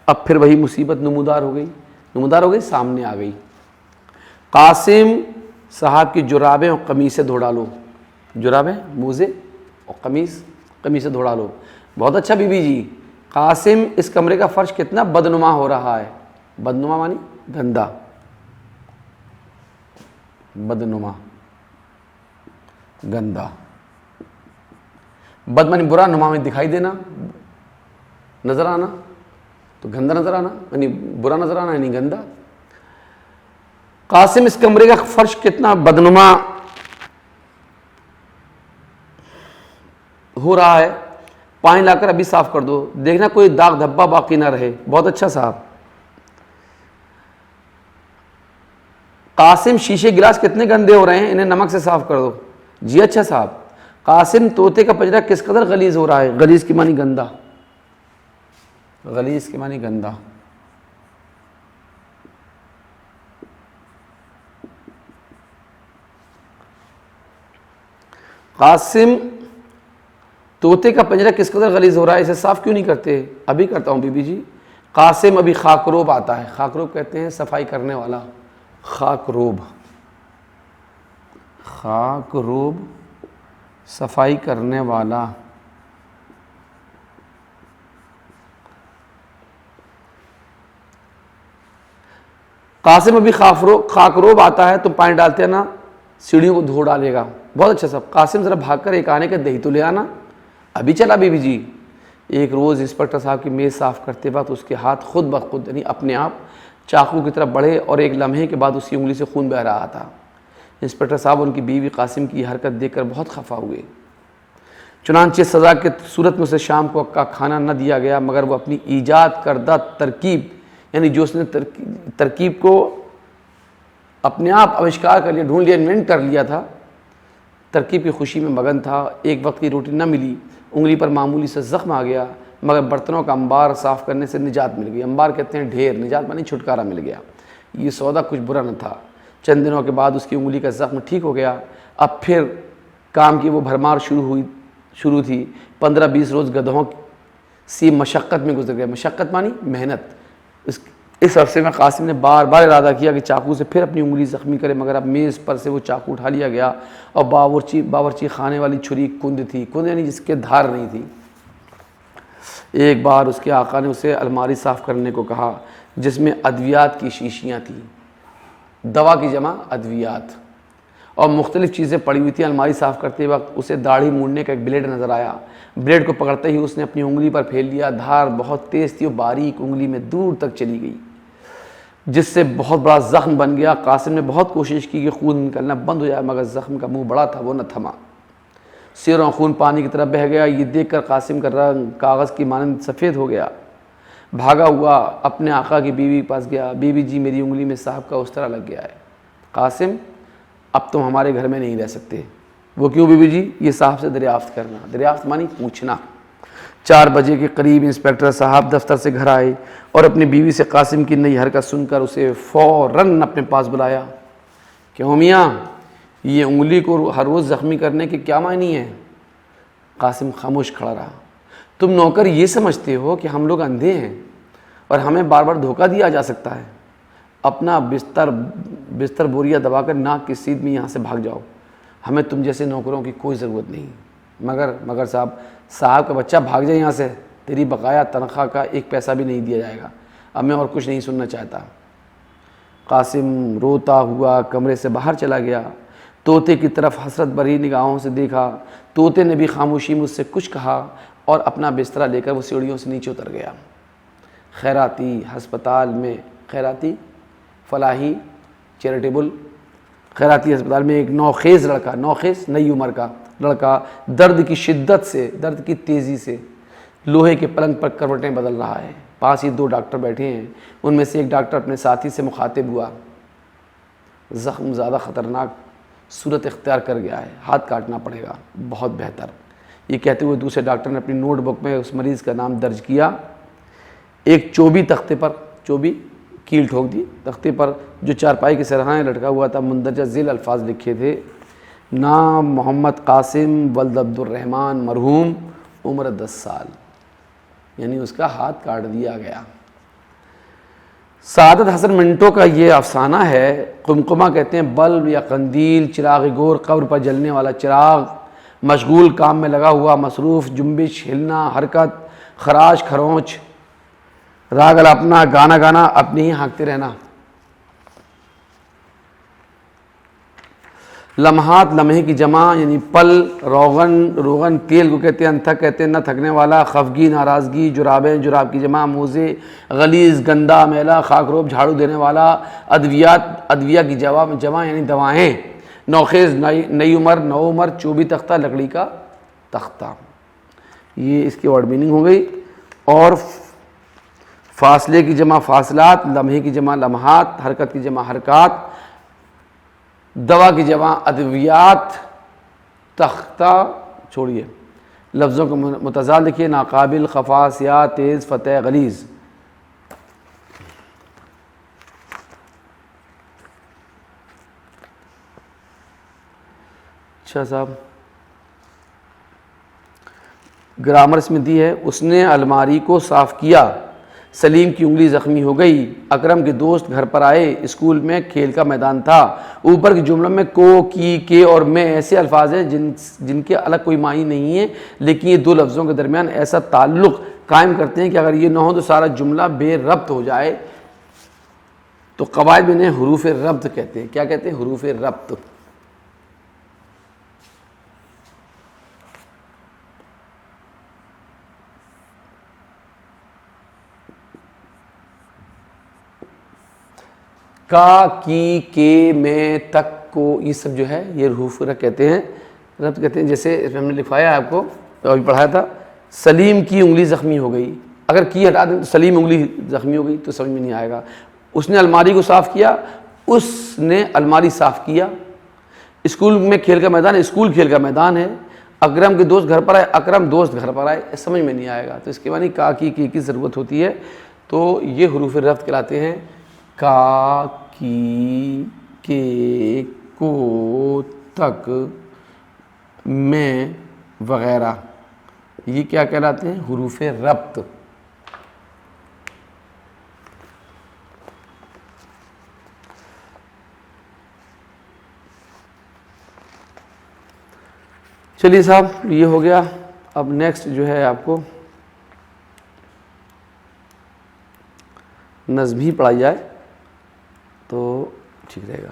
اب پھر وہی مصیبت نمودار ہو گئی، سامنے آ گئی۔ قاسم صاحب کی جرابیں اور قمیصیں دھو ڈالو۔ جرابیں، موزے اور قمیصیں دھو ڈالو۔ بہت اچھا بیوی جی، قاسم اس کمرے کا فرش کتنا بدنما ہو رہا ہے. بدنما مانی گندا, بدنما گندا, بد مانی برا, نما میں دکھائی دینا, نظر آنا, تو گندا نظر آنا یعنی برا نظر آنا یعنی گندا. قاسم اس کمرے کا فرش کتنا بدنما ہو رہا ہے, پانی لا کر ابھی صاف کر دو, دیکھنا کوئی داغ دھبا باقی نہ رہے. بہت اچھا صاحب. قاسم شیشے گلاس کتنے گندے ہو رہے ہیں, انہیں نمک سے صاف کر دو. جی اچھا صاحب. قاسم طوطے کا پنجرہ کس قدر غلیظ ہو رہا ہے. غلیظ کی معنی گندا, غلیظ کی معنی گندا. قاسم طوطے کا پنجرہ کس قدر غلیظ ہو رہا ہے, اسے صاف کیوں نہیں کرتے. ابھی کرتا ہوں بی بی جی. قاسم ابھی خاکروب آتا ہے. خاکروب کہتے ہیں صفائی کرنے والا. خاکروب, خاکروب صفائی کرنے والا. قاسم ابھی خاکروب آتا ہے, تم پانی ڈالتے ہیں نا سیڑھیوں کو دھو ڈالے گا. بہت اچھا صاحب. قاسم ذرا بھاگ کر ایک آنے کا دہی تو لے آنا. ابھی چلا بی بی جی. ایک روز انسپکٹر صاحب کی میز صاف کرتے وقت اس کے ہاتھ خود بخود یعنی اپنے آپ چاقو کی طرف بڑھے اور ایک لمحے کے بعد اس کی انگلی سے خون بہہ رہا تھا. انسپکٹر صاحب ان کی بیوی قاسم کی حرکت دیکھ کر بہت خفا ہوئے. چنانچہ سزا کے صورت میں اسے شام کو کا کھانا نہ دیا گیا, مگر وہ اپنی ایجاد کردہ ترکیب یعنی جو اس نے ترکیب کو اپنے آپ آوشکار کر لیا, ڈھونڈ لیا, انوینٹ کر لیا تھا, ترکیب کی خوشی میں مگن تھا. ایک وقت کی روٹی نہ ملی, انگلی پر معمولی سے زخم آ گیا, مگر برتنوں کا انبار صاف کرنے سے نجات مل گئی. انبار کہتے ہیں ڈھیر, نجات مانی چھٹکارا مل گیا. یہ سودا کچھ برا نہ تھا. چند دنوں کے بعد اس کی انگلی کا زخم ٹھیک ہو گیا. اب پھر کام کی وہ بھرمار شروع تھی. 15-20 روز گدھوں سی مشقت میں گزر گئے. مشقت مانی محنت. اس عرصے میں قاسم نے بار بار ارادہ کیا کہ چاقو سے پھر اپنی انگلی زخمی کرے, مگر اب میز پر سے وہ چاقو اٹھا لیا گیا اور باورچی خانے والی چھری کند تھی. کند یعنی جس کے دھار نہیں تھی. ایک بار اس کے آقا نے اسے الماری صاف کرنے کو کہا جس میں ادویات کی شیشیاں تھیں. دوا کی جمع ادویات, اور مختلف چیزیں پڑی ہوئی تھیں. الماری صاف کرتے وقت اسے داڑھی مونڈنے کا ایک بلیڈ نظر آیا. بلیڈ کو پکڑتے ہی اس نے اپنی انگلی پر پھیر لیا. دھار بہت تیز تھی اور باریک انگلی میں دور تک چلی گئی, جس سے بہت بڑا زخم بن گیا. قاسم نے بہت کوشش کی کہ خون نکلنا بند ہو جائے, مگر زخم کا منہ بڑا تھا, وہ نہ تھما. سیروں خون پانی کی طرف بہہ گیا. یہ دیکھ کر قاسم کا رنگ کاغذ کی مانند سفید ہو گیا. بھاگا ہوا اپنے آقا کی بیوی کے پاس گیا. بیوی جی میری انگلی میں صاحب کا اس طرح لگ گیا ہے. قاسم اب تم ہمارے گھر میں نہیں رہ سکتے. وہ کیوں بیوی جی؟ یہ صاحب سے دریافت کرنا. دریافت مانی پوچھنا. 4 بجے کے قریب انسپکٹر صاحب دفتر سے گھر آئے اور اپنی بیوی سے قاسم کی نئی حرکت سن کر اسے فوراً اپنے پاس بلایا. کیوں میاں, یہ انگلی کو ہر روز زخمی کرنے کے کیا معنی ہے؟ قاسم خاموش کھڑا رہا. تم نوکر یہ سمجھتے ہو کہ ہم لوگ اندھے ہیں اور ہمیں بار بار دھوکہ دیا جا سکتا ہے؟ اپنا بستر بوریا دبا کر ناک کی سیدھ میں یہاں سے بھاگ جاؤ. ہمیں تم جیسے نوکروں کی کوئی ضرورت نہیں. مگر صاحب کا بچہ بھاگ جائے یہاں سے, تیری بقایا تنخواہ کا 1 پیسہ بھی نہیں دیا جائے گا. اب میں اور کچھ نہیں سننا چاہتا. قاسم روتا ہوا کمرے سے باہر چلا گیا. طوطے کی طرف حسرت بھری نگاہوں سے دیکھا. طوطے نے بھی خاموشی میں اس سے کچھ کہا اور اپنا بستر لے کر وہ سیڑھیوں سے نیچے اتر گیا. خیراتی ہسپتال میں, خیراتی فلاحی چیریٹیبل خیراتی ہسپتال میں ایک نوخیز لڑکا, نوخیز نئی عمر کا لڑکا درد کی شدت سے, درد کی تیزی سے لوہے کے پلنگ پر کروٹیں بدل رہا ہے. پاس ہی 2 ڈاکٹر بیٹھے ہیں. ان میں سے ایک ڈاکٹر اپنے ساتھی سے مخاطب ہوا. زخم زیادہ خطرناک صورت اختیار کر گیا ہے, ہاتھ کاٹنا پڑے گا. بہت بہتر. یہ کہتے ہوئے دوسرے ڈاکٹر نے اپنی نوٹ بک میں اس مریض کا نام درج کیا. ایک چوبی تختے پر, چوبی کیل ٹھوک دی, تختے پر جو چارپائی کے سرہانے لٹکا ہوا تھا مندرجہ ذیل الفاظ لکھے تھے. نام محمد قاسم ولد عبد الرحمن, مرحوم, عمر 10 سال. یعنی اس کا ہاتھ کاٹ دیا گیا. سعادت حسن منٹو کا یہ افسانہ ہے. قمقمہ کہتے ہیں بلب یا قندیل, چراغ گور, قبر پر جلنے والا چراغ, مشغول کام میں لگا ہوا, مصروف, جنبش, ہلنا, حرکت, خراش خروچ، راگ الاپنا، گانا گانا، اپنے ہی ہانکتے رہنا. لمحات، لمحے کی جمع یعنی پل. روغن تیل کو کہتے ہیں، انتھک کہتے ہیں نہ تھکنے والا. خفگی، ناراضگی. جرابیں، جراب کی جمع موزے. غلیظ، گندا، میلا. خاکروب، جھاڑو دینے والا. ادویات، ادویہ کی جمع یعنی دوائیں. نوخیز، نئی عمر، نو عمر. چوبی تختہ، لکڑی کا تختہ. یہ اس کی ورڈ میننگ ہو گئی. اور فاصلے کی جمع فاصلات، لمحے کی جمع لمحات، حرکت کی جمع حرکات، دوا کی جمع ادویات. تختہ چھوڑیے، لفظوں کو متضاد لکھیے. ناقابل، خفا، سیاہ، تیز، فتح، غلیظ. اچھا صاحب، گرامر اس میں دی ہے. اس نے الماری کو صاف کیا. سلیم کی انگلی زخمی ہو گئی. اکرم کے دوست گھر پر آئے. اسکول میں کھیل کا میدان تھا. اوپر کے جملوں میں کو، کی، کے اور میں ایسے الفاظ ہیں جن کے الگ کوئی معنی نہیں ہے، لیکن یہ دو لفظوں کے درمیان ایسا تعلق قائم کرتے ہیں کہ اگر یہ نہ ہو تو سارا جملہ بے ربط ہو جائے. تو قواعد میں انہیں حروف ربط کہتے ہیں. کیا کہتے ہیں؟ حروف ربط. کا، کی، کے، میں، تک، کو، یہ سب جو ہے یہ حروف ربط کہتے ہیں. ربط کہتے ہیں. جیسے ہم نے لکھوایا ہے آپ کو، ابھی پڑھایا تھا. سلیم کی انگلی زخمی ہو گئی. اگر کی ہٹا دیں تو سلیم انگلی زخمی ہو گئی تو سمجھ میں نہیں آئے گا. اس نے الماری کو صاف کیا. اس نے الماری صاف کیا. اسکول میں کھیل کا میدان ہے. اسکول کھیل کا میدان ہے. اکرم کے دوست گھر پر آئے. اکرم دوست گھر پر آئے. سمجھ میں نہیں آئے گا. تو اس کے معنی کا، کی ضرورت ہوتی ہے. تو یہ حروف ربط کہلاتے ہیں. کا، کی، کے، کو، تک، میں وغیرہ. یہ کیا کہلاتے ہیں؟ حروف ربط. چلیے صاحب، یہ ہو گیا. اب نیکسٹ جو ہے آپ کو نظم ہی پڑھائی جائے تو ٹھیک رہے گا.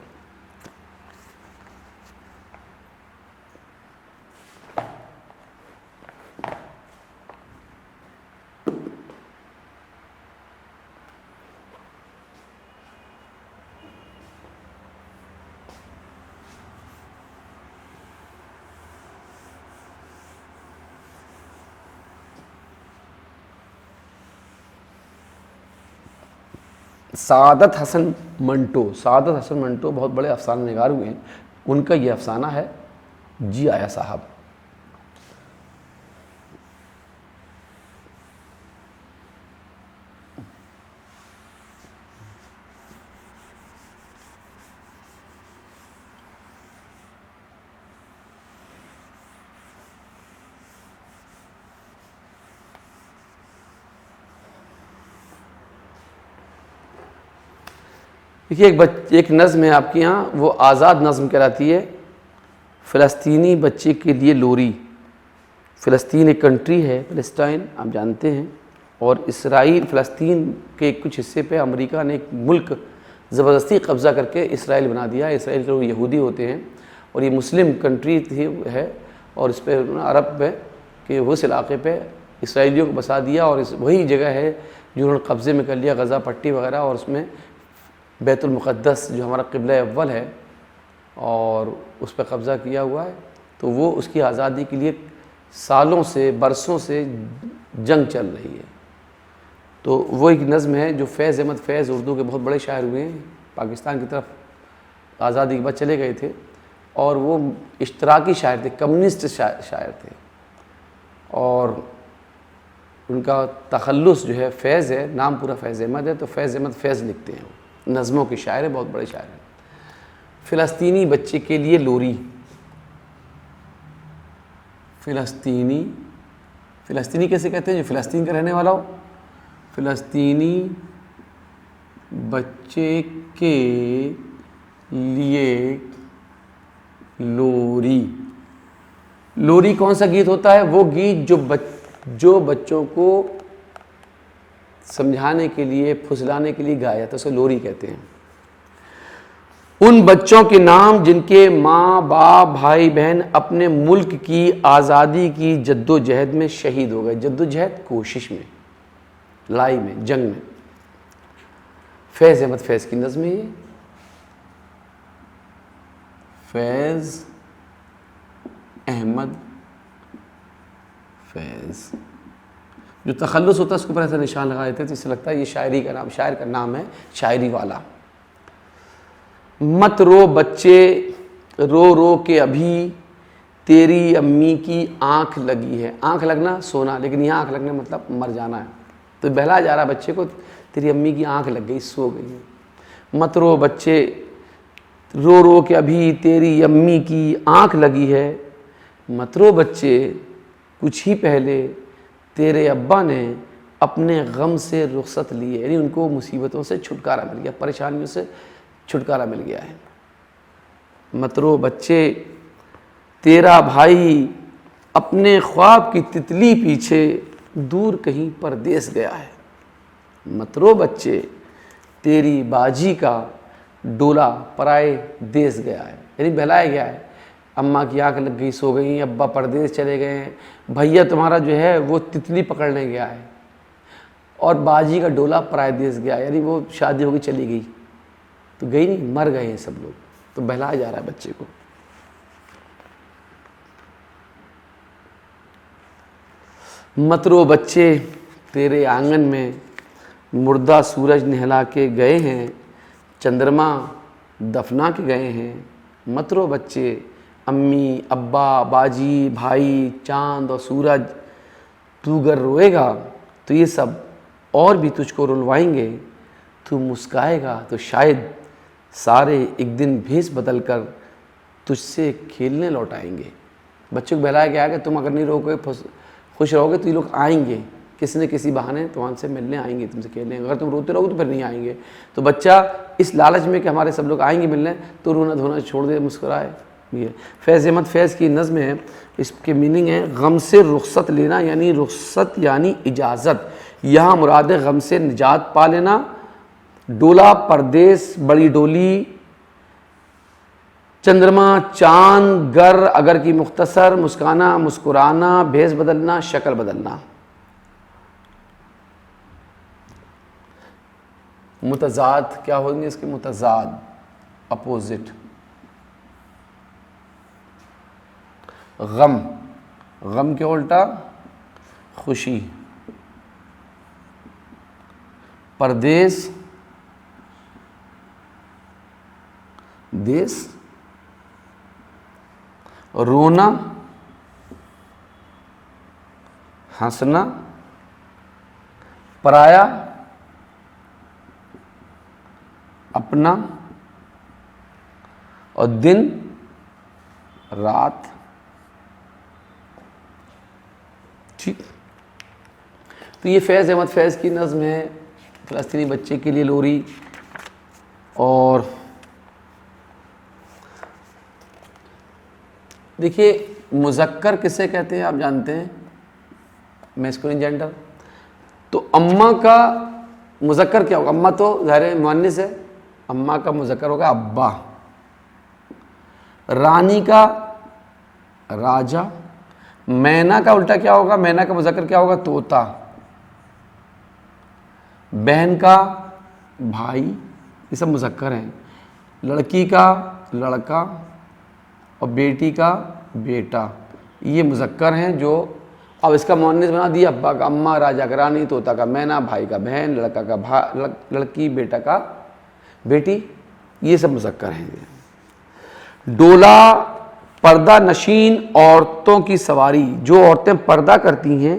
سعادت حسن منٹو بہت بڑے افسانہ نگار ہوئے ہیں. ان کا یہ افسانہ ہے جی آیا صاحب. دیکھیے ایک نظم ہے آپ کے یہاں، وہ آزاد نظم کہلاتی ہے. فلسطینی بچے کے لیے لوری. فلسطین ایک کنٹری ہے، فلسطین آپ جانتے ہیں. اور اسرائیل، فلسطین کے کچھ حصے پہ امریکہ نے ایک ملک زبردستی قبضہ کر کے اسرائیل بنا دیا. اسرائیل کے لوگ یہودی ہوتے ہیں اور یہ مسلم کنٹری تھی ہے. اور اس پہ عرب پہ کہ اس علاقے پہ اسرائیلیوں کو بسا دیا. اور وہی جگہ ہے جو انہوں نے قبضے میں کر لیا، غزہ پٹی وغیرہ. اور اس میں بیت المقدس جو ہمارا قبلہ اول ہے اور اس پہ قبضہ کیا ہوا ہے. تو وہ اس کی آزادی کے لیے سالوں سے، برسوں سے جنگ چل رہی ہے. تو وہ ایک نظم ہے جو فیض احمد فیض، اردو کے بہت بڑے شاعر ہوئے ہیں، پاکستان کی طرف آزادی کے بعد چلے گئے تھے. اور وہ اشتراکی شاعر تھے، کمیونسٹ شاعر تھے. اور ان کا تخلص جو ہے فیض ہے، نام پورا فیض احمد ہے، تو فیض احمد فیض لکھتے ہیں. نظموں کے شاعر ہیں، بہت بڑے شاعر ہیں. فلسطینی بچے کے لیے لوری. فلسطینی کیسے کہتے ہیں؟ جو فلسطین کا رہنے والا ہو. فلسطینی بچے کے لیے لوری. لوری کون سا گیت ہوتا ہے؟ وہ گیت جو بچوں کو سمجھانے کے لیے، پھسلانے کے لیے گایا، تو اسے لوری کہتے ہیں۔ ان بچوں کے نام جن کے ماں باپ بھائی بہن اپنے ملک کی آزادی کی جد و جہد میں شہید ہو گئے۔ جد و جہد کوشش میں، لڑائی میں، جنگ میں۔ فیض احمد فیض کی نظم ہے یہ، فیض احمد فیض۔ جو تخلص ہوتا ہے اس کے اوپر ایسا نشان لگا دیتے تو اس سے لگتا ہے یہ شاعری کا نام، شاعر کا نام ہے شاعری والا۔ مت رو بچے رو رو کے ابھی تیری امی کی آنکھ لگی ہے۔ آنکھ لگنا سونا، لیکن یہاں آنکھ لگنے مطلب مر جانا ہے، تو بہلا جا رہا بچے کو، تیری امی کی آنکھ لگ گئی، سو گئی ہے۔ مت رو بچے رو رو کے ابھی تیری امی کی آنکھ لگی ہے، مت رو بچے کچھ ہی پہلے تیرے ابا نے اپنے غم سے رخصت لی ہے، یعنی ان کو مصیبتوں سے چھٹکارا مل گیا، پریشانیوں سے چھٹکارا مل گیا ہے۔ مت رو بچے تیرا بھائی اپنے خواب کی تتلی پیچھے دور کہیں پردیس گیا ہے۔ مت رو بچے تیری باجی کا ڈولا پرائے دیس گیا ہے، یعنی بہلایا گیا ہے۔ اماں کی آنکھ لگ گئی، سو گئی، ابا پردیس چلے گئے ہیں، بھیا تمہارا جو ہے وہ تتلی پکڑنے گیا ہے، اور باجی کا ڈولا پرائے دیس گیا، یعنی وہ شادی ہو گئی چلی گئی، تو گئی نہیں، مر گئے ہیں سب لوگ، تو بہلایا جا رہا ہے بچے کو۔ مت رو بچے تیرے آنگن میں مردہ سورج نہلا کے گئے ہیں، چندرما دفنا کے گئے ہیں۔ مت رو بچے امی ابا باجی بھائی چاند اور سورج، تو گر روئے گا تو یہ سب اور بھی تجھ کو رلوائیں گے، تو مسکائے گا تو شاید سارے ایک دن بھیس بدل کر تجھ سے کھیلنے لوٹ آئیں گے۔ بچوں کو بہلایا گیا کہ تم اگر نہیں رہو گے، خوش رہو گے تو یہ لوگ آئیں گے، کسی نہ کسی بہانے تمہارے سے ملنے آئیں گے، تم سے کھیلنے، اگر تم روتے رہو گے تو پھر نہیں آئیں گے۔ تو بچہ اس لالچ میں کہ ہمارے سب لوگ آئیں گے ملنے، تو رونا دھونا چھوڑ دے، مسکرائے۔ یہ فیض احمد فیض کی نظم ہے، اس کے میننگ ہے غم سے رخصت لینا، یعنی رخصت یعنی اجازت، یہاں مراد ہے غم سے نجات پا لینا۔ ڈولا پردیس بڑی ڈولی، چندرما چاند گر اگر کی مختصر، مسکانا مسکرانا، بھیس بدلنا شکل بدلنا۔ متضاد کیا ہوں گے اس کے؟ متضاد، اپوزٹ۔ غم، غم کے الٹا خوشی۔ پردیس، دیس۔ رونا، ہنسنا۔ پرایا، اپنا۔ اور دن، رات۔ ٹھیک، تو یہ فیض احمد فیض کی نظم ہے فلسطینی بچے کے لیے لوری۔ اور دیکھیے مذکر کسے کہتے ہیں آپ جانتے ہیں، میسکولین جینڈر، تو اماں کا مذکر کیا ہوگا؟ اماں تو ظاہر مؤنث ہے، اماں کا مذکر ہوگا ابا۔ رانی کا راجا۔ مینا کا الٹا کیا ہوگا؟ مینا کا مذکر کیا ہوگا؟ طوطا۔ بہن کا بھائی، یہ سب مذکر ہیں۔ لڑکی کا لڑکا، اور بیٹی کا بیٹا، یہ مذکر ہیں جو اب اس کا مؤنث بنا دیا ابا کا اماں، راجا کا رانی، طوطا کا مینا، بھائی کا بہن، لڑکا کا لڑکی، بیٹا کا بیٹی، یہ سب مذکر ہیں۔ ڈولا پردہ نشین عورتوں کی سواری، جو عورتیں پردہ کرتی ہیں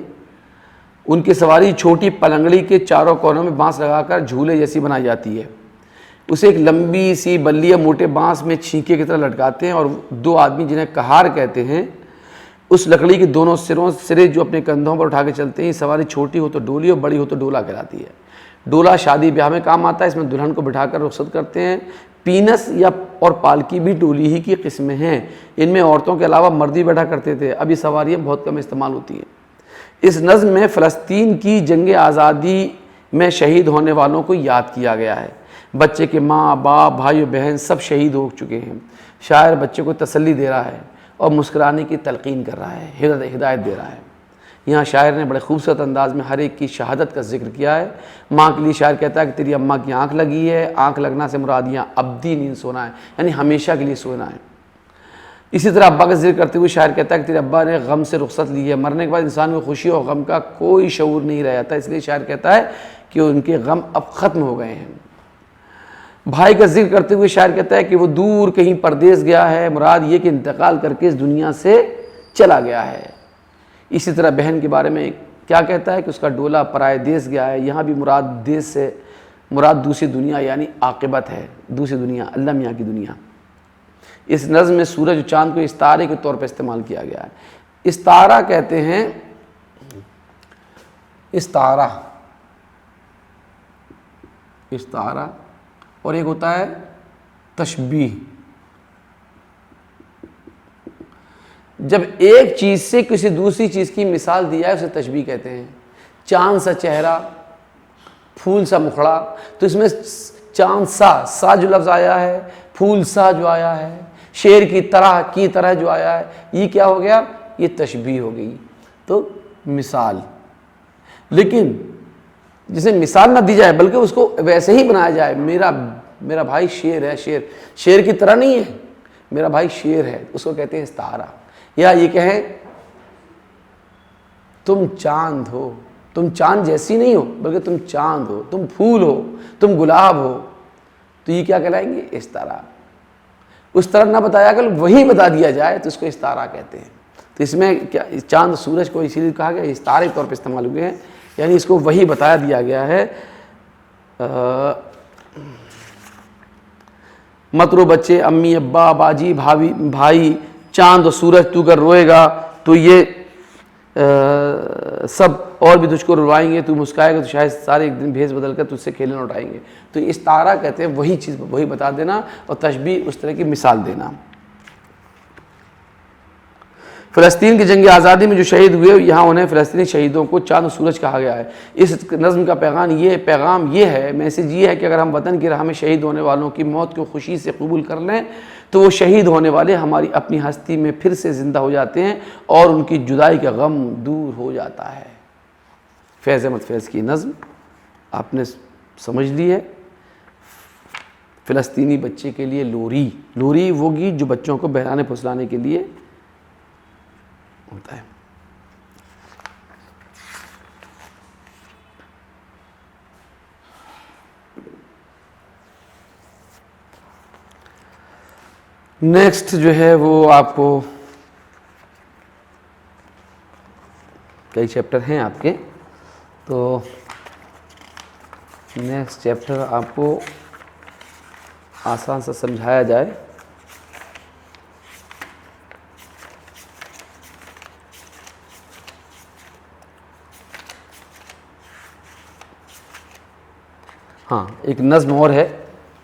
ان کی سواری چھوٹی پلنگڑی کے چاروں کونوں میں بانس لگا کر جھولے جیسی بنائی جاتی ہے، اسے ایک لمبی سی بلی یا موٹے بانس میں چھینکے کی طرح لٹکاتے ہیں، اور دو آدمی جنہیں کہار کہتے ہیں اس لکڑی کے دونوں سرے جو اپنے کندھوں پر اٹھا کے چلتے ہیں۔ سواری چھوٹی ہو تو ڈولی اور بڑی ہو تو ڈولا کہلاتی ہے۔ ڈولا شادی بیاہ میں کام آتا ہے، اس میں دلہن کو بٹھا کر رخصت کرتے ہیں۔ پینس یا اور پالکی بھی ڈولی ہی کی قسمیں ہیں، ان میں عورتوں کے علاوہ مرد بھی بیٹھا کرتے تھے، اب یہ سواریاں بہت کم استعمال ہوتی ہیں۔ اس نظم میں فلسطین کی جنگ آزادی میں شہید ہونے والوں کو یاد کیا گیا ہے۔ بچے کے ماں باپ بھائی و بہن سب شہید ہو چکے ہیں۔ شاعر بچے کو تسلی دے رہا ہے اور مسکرانے کی تلقین کر رہا ہے، ہدایت دے رہا ہے۔ یہاں شاعر نے بڑے خوبصورت انداز میں ہر ایک کی شہادت کا ذکر کیا ہے۔ ماں کے لیے شاعر کہتا ہے کہ تیری اماں کی آنکھ لگی ہے، آنکھ لگنا سے مراد یہاں ابدی نیند سونا ہے، یعنی ہمیشہ کے لیے سونا ہے۔ اسی طرح ابا کا ذکر کرتے ہوئے شاعر کہتا ہے کہ تیرے ابا نے غم سے رخصت لی ہے۔ مرنے کے بعد انسان کو خوشی اور غم کا کوئی شعور نہیں رہ جاتا، اس لیے شاعر کہتا ہے کہ ان کے غم اب ختم ہو گئے ہیں۔ بھائی کا ذکر کرتے ہوئے شاعر کہتا ہے کہ وہ دور کہیں پردیس گیا ہے، مراد یہ کہ انتقال کر کے اس دنیا سے چلا گیا ہے۔ اسی طرح بہن کے بارے میں کیا کہتا ہے کہ اس کا ڈولہ پرائے دیس گیا ہے۔ یہاں بھی مراد دیس سے مراد دوسری دنیا یعنی عاقبت ہے، دوسری دنیا اللہ میاں کی دنیا۔ اس نظم میں سورج و چاند کو استعارے کے طور پر استعمال کیا گیا ہے۔ استعارہ کہتے ہیں، استعارہ اور ایک ہوتا ہے تشبیہ۔ جب ایک چیز سے کسی دوسری چیز کی مثال دی جائے اسے تشبیہ کہتے ہیں۔ چاند سا چہرہ، پھول سا مکھڑا، تو اس میں چاند سا جو لفظ آیا ہے، پھول سا جو آیا ہے، شیر کی طرح جو آیا ہے، یہ کیا ہو گیا؟ یہ تشبیہ ہو گئی، تو مثال۔ لیکن جسے مثال نہ دی جائے بلکہ اس کو ویسے ہی بنایا جائے، میرا بھائی شیر ہے، شیر کی طرح نہیں ہے، میرا بھائی شیر ہے، اس کو کہتے ہیں استعارہ۔ یا یہ کہیں تم چاند ہو، تم چاند جیسی نہیں ہو بلکہ تم چاند ہو، تم پھول ہو، تم گلاب ہو، تو یہ کیا کہلائیں گے؟ استعارہ۔ اس طرح نہ بتایا کر وہی بتا دیا جائے تو اس کو استعارہ کہتے ہیں۔ تو اس میں کیا چاند سورج کو اسی لیے کہا گیا استعارے کے طور پہ استعمال ہوئے ہیں، یعنی اس کو وہی بتایا دیا گیا ہے۔ مت رو بچے، امی ابا باجی بھائی چاند و سورج، تو اگر روئے گا تو یہ سب اور بھی تجھ کو روائیں گے، تو مسکائے گا تو شاید سارے ایک دن بھیس بدل کر تجھ سے کھیلنے لوٹائیں گے۔ تو استعارہ کہتے ہیں وہی چیز وہی بتا دینا، اور تشبیہ اس طرح کی مثال دینا۔ فلسطین کی جنگ آزادی میں جو شہید ہوئے یہاں انہیں فلسطینی شہیدوں کو چاند و سورج کہا گیا ہے۔ اس نظم کا پیغام یہ ہے، میسج یہ ہے کہ اگر ہم وطن کی راہ میں شہید ہونے والوں کی موت کو خوشی سے قبول کر لیں تو وہ شہید ہونے والے ہماری اپنی ہستی میں پھر سے زندہ ہو جاتے ہیں اور ان کی جدائی کا غم دور ہو جاتا ہے۔ فیض احمد فیض کی نظم آپ نے سمجھ لی ہے۔ فلسطینی بچے کے لیے لوری وہ گیت جو بچوں کو بہلانے پھسلانے کے لیے ہوتا ہے۔ نیکسٹ جو ہے وہ آپ کو کئی چیپٹر ہیں آپ کے، تو نیکسٹ چیپٹر آپ کو آسان سے سمجھایا جائے۔ ہاں ایک نظم اور ہے،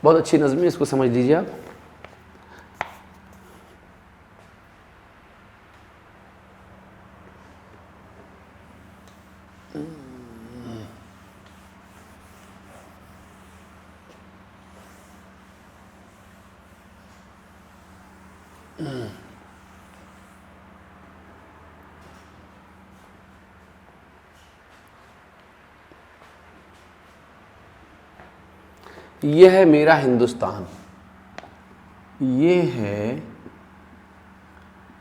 بہت اچھی نظم ہے، اس کو سمجھ لیجیے آپ۔ یہ ہے میرا ہندوستان، یہ ہے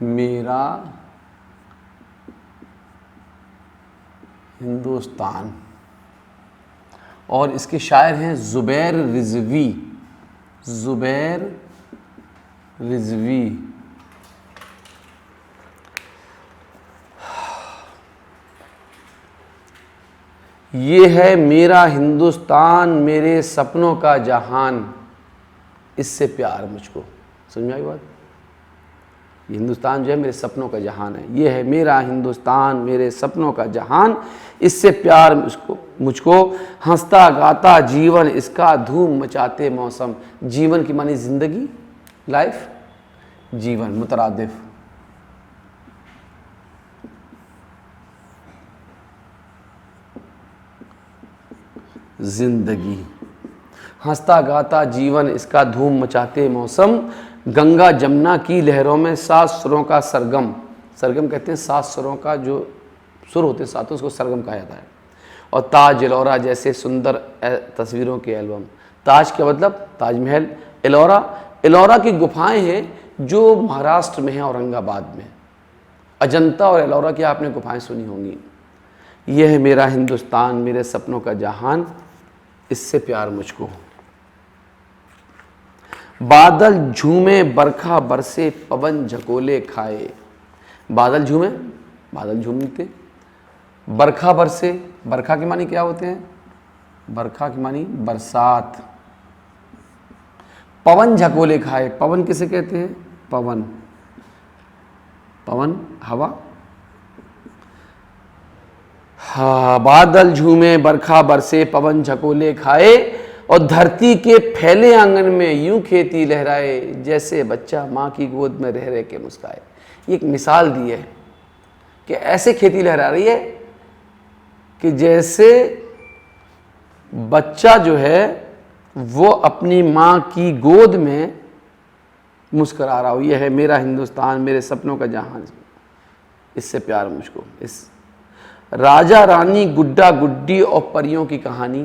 میرا ہندوستان، اور اس کے شاعر ہیں زبیر رضوی۔ یہ ہے میرا ہندوستان میرے سپنوں کا جہان، اس سے پیار مجھ کو۔ سمجھ میں آئی بات؟ یہ ہندوستان جو ہے میرے سپنوں کا جہان ہے، یہ ہے میرا ہندوستان میرے سپنوں کا جہان، اس سے پیار مجھ کو، ہنستا گاتا جیون اس کا دھوم مچاتے موسم۔ جیون کی معنی زندگی، لائف، جیون مترادف۔ زندگی. ہنستا گاتا جیون اس کا دھوم مچاتے موسم, گنگا جمنا کی لہروں میں 7 سروں کا سرگم. سرگم کہتے ہیں 7 سروں کا جو سر ہوتے ہیں ساتوں, اس کو سرگم کہا جاتا ہے. اور تاج الورا جیسے سندر تصویروں کے البم. تاج کا مطلب تاج محل, ایلورا کی گفائیں ہیں جو مہاراشٹر میں ہیں, اورنگ آباد میں. اجنتا اور ایلورا کی آپ نے گفائیں سنی ہوں گی. یہ ہے میرا ہندوستان میرے سپنوں کا جہان, اس سے پیار مجھ کو. بادل جھومے برکھا برسے پون جھکولے کھائے. بادل جھومے, بادل جھومتے. برکھا برسے, برکھا کے معنی کیا ہوتے ہیں؟ برکھا کے معنی برسات. پون جھکولے کھائے, پون کسے کہتے ہیں؟ پون, پون ہوا. ہاں, بادل جھومے برکھا برسے پون جھکولے کھائے, اور دھرتی کے پھیلے آنگن میں یوں کھیتی لہرائے جیسے بچہ ماں کی گود میں رہ رہ کے مسکائے. یہ ایک مثال دی ہے کہ ایسے کھیتی لہرا رہی ہے کہ جیسے بچہ جو ہے وہ اپنی ماں کی گود میں مسکرا رہا ہو. یہ ہے میرا ہندوستان میرے سپنوں کا جہان, اس سے پیار مجھ کو. اس راجا رانی گڈا گڈی اور پریوں کی کہانی,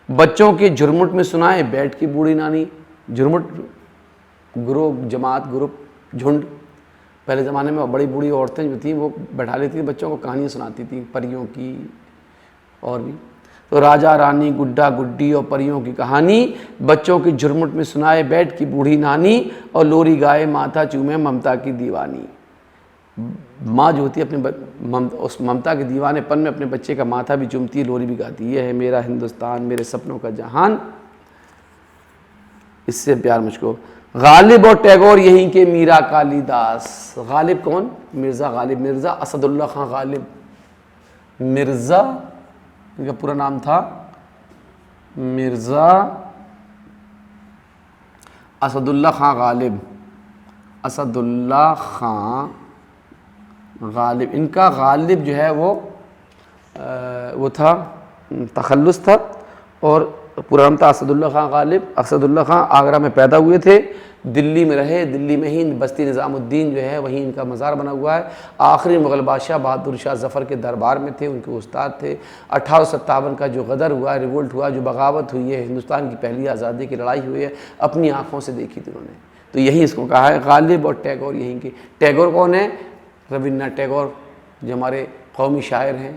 بچوں کے جھرمٹ میں سنائے بیٹھ کی بوڑھی نانی. جھرمٹ گروہ, جماعت, گروپ, جھنڈ. پہلے زمانے میں بڑی بوڑھی عورتیں جو تھیں وہ بیٹھا لیتی تھیں بچوں کو, کہانیاں سناتی تھیں پریوں کی اور بھی. تو راجا رانی گڈا گڈی اور پریوں کی کہانی, بچوں کی جھرمٹ میں سنائے بیٹھ کی بوڑھی نانی, اور لوری گائے ماتھا چومے ممتا کی دیوانی. ماں جو ہوتی ہے اپنے اس ممتا کے دیوانے پن میں اپنے بچے کا ماتھا بھی چومتی ہے, لوری بھی گاتی. یہ ہے میرا ہندوستان میرے سپنوں کا جہان, اس سے پیار مجھ کو. غالب اور ٹیگور یہیں کے میرا کالی داس. غالب کون؟ مرزا غالب, مرزا اسد اللہ خان غالب. مرزا, ان کا پورا نام تھا مرزا اسد اللہ خان غالب. اسد اللہ خان غالب, ان کا غالب جو ہے وہ تھا, تخلص تھا, اور پورا نام تھا اسد اللہ خان غالب. اسد اللہ خان آگرہ میں پیدا ہوئے تھے, دلی میں رہے, دلی میں ہی بستی نظام الدین جو ہے وہیں ان کا مزار بنا ہوا ہے. آخری مغل بادشاہ بہادر شاہ ظفر کے دربار میں تھے, ان کے استاد تھے. 1857 کا جو غدر ہوا, ریولٹ ہوا, جو بغاوت ہوئی ہے, ہندوستان کی پہلی آزادی کی لڑائی ہوئی ہے, اپنی آنکھوں سے دیکھی تھی انہوں نے. تو یہی اس کو کہا ہے غالب اور ٹیگور یہیں کے. ٹیگور کون ہے؟ رابندر ٹیگور, جو ہمارے قومی شاعر ہیں.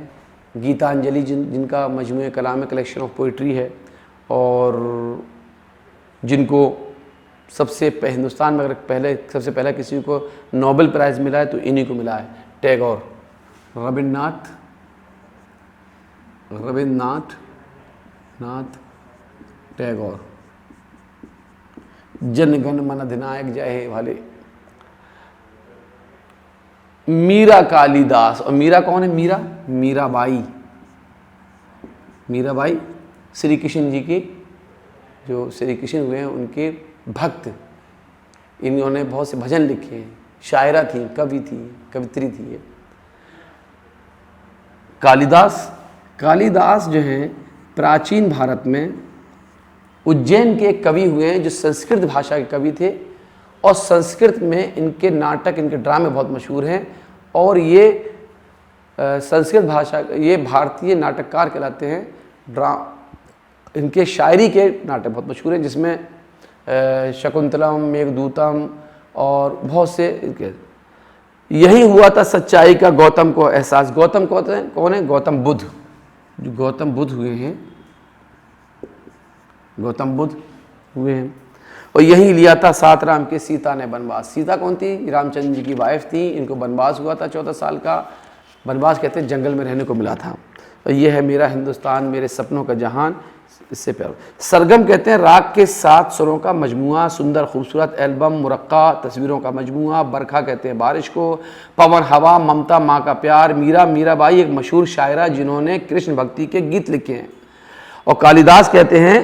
گیتانجلی جن کا مجموعہ کلام کلیکشن آف پوئٹری ہے, اور جن کو سب سے ہندوستان میں اگر سب سے پہلے کسی کو نوبل پرائز ملا ہے تو انہی کو ملا ہے, ٹیگور. رابندر ناتھ ٹیگور, جن گن من ادھنائک جائے والے. میرا کالی داس, اور میرا کون ہے؟ میرا بائی. میرا بائی سری کرشن جی کی, جو سری کرشن ہوئے ہیں ان کے بھکت. انہوں نے بہت سے بھجن لکھے ہیں, شاعرہ تھیں, کوی تھی, کویتری تھی. کالیداس جو ہیں پراچین بھارت میں اجین کے ایک کوی ہوئے ہیں جو سنسکرت بھاشا کے کوی تھے, اور سنسکرت میں ان کے ناٹک, ان کے ڈرامے بہت مشہور ہیں. اور یہ سنسکرت بھاشا, یہ بھارتیہ ناٹککار کہلاتے ہیں. ان کے شاعری کے ناٹک بہت مشہور ہیں, جس میں شکنتلم, میگھدوتم اور بہت سے. یہی ہوا تھا سچائی کا گوتم کو احساس. گوتم کون ہے؟ گوتم بدھ. جو گوتم بدھ ہوئے ہیں, گوتم بدھ ہوئے ہیں. اور یہی لیا تھا 7 رام کے سیتا نے بنواس. سیتا کون تھی؟ رام چندر جی کی وائف تھی. ان کو بنواس ہوا تھا 14 سال کا. بنواس کہتے ہیں جنگل میں رہنے کو ملا تھا. اور یہ ہے میرا ہندوستان میرے سپنوں کا جہان, اس سے پیار. سرگم کہتے ہیں راگ کے 7 سروں کا مجموعہ, سندر خوبصورت البم, مرقع تصویروں کا مجموعہ. برکھا کہتے ہیں بارش کو, پون ہوا, ممتا ماں کا پیار. میرا بائی ایک مشہور شاعرہ جنہوں نے کرشن بھکتی کے گیت لکھے ہیں. اور کالیداس کہتے ہیں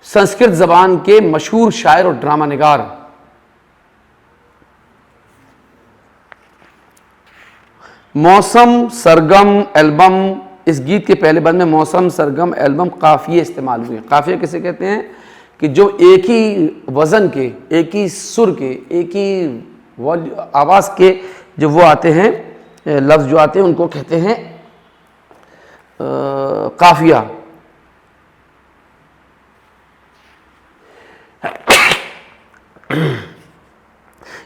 سنسکرت زبان کے مشہور شاعر اور ڈرامہ نگار. موسم, سرگم, البم, اس گیت کے پہلے بند میں موسم، سرگم، البم، قافیے استعمال ہوئے ہیں۔ قافیے کسے کہتے ہیں؟ کہ جو ایک ہی وزن کے، ایک ہی سر کے، ایک ہی آواز کے جو وہ آتے ہیں لفظ جو آتے ہیں ان کو کہتے ہیں قافیہ۔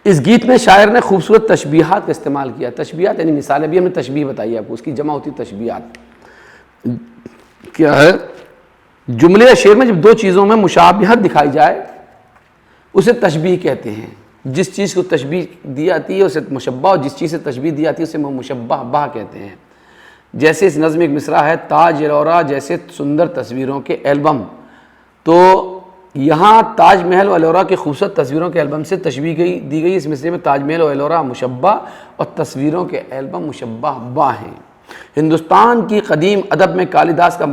اس گیت میں شاعر نے خوبصورت تشبیہات کا استعمال کیا۔ تشبیہات یعنی مثالیں، بھی ہم نے تشبیہ بتائی ہے آپ کو، اس کی جمع ہوتی تشبیہات۔ کیا ہے؟ جملے یا شعر میں جب دو چیزوں میں مشابہت دکھائی جائے اسے تشبیہ کہتے ہیں۔ جس چیز کو تشبیہ دی جاتی ہے اسے مشبہ، اور جس چیز سے تشبیہ دی جاتی ہے اسے مشبہ بہ کہتے ہیں۔ جیسے اس نظم ایک مصرع ہے، تاج الورا جیسے سندر تصویروں کے البم، تو یہاں تاج محل و الورا کی خوبصورت تصویروں کے البم سے تشبیہ دی گئی۔ اس مصرعے میں تاج محل و الورا مشبہ اور تصویروں کے البم مشبہ بہ ہیں۔ ہندوستان کی قدیم ادب میں کالیداس کا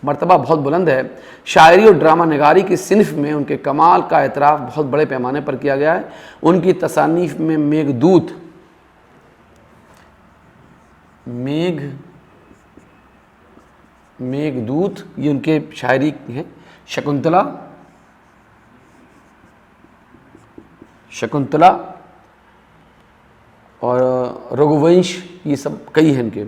مرتبہ بہت بلند ہے۔ شاعری اور ڈرامہ نگاری کی صنف میں ان کے کمال کا اعتراف بہت بڑے پیمانے پر کیا گیا ہے۔ ان کی تصانیف میں میگھ دوت یہ ان کے شاعری ہیں، شکنتلا اور رگھوونش، یہ سب کئی ہیں ان کے،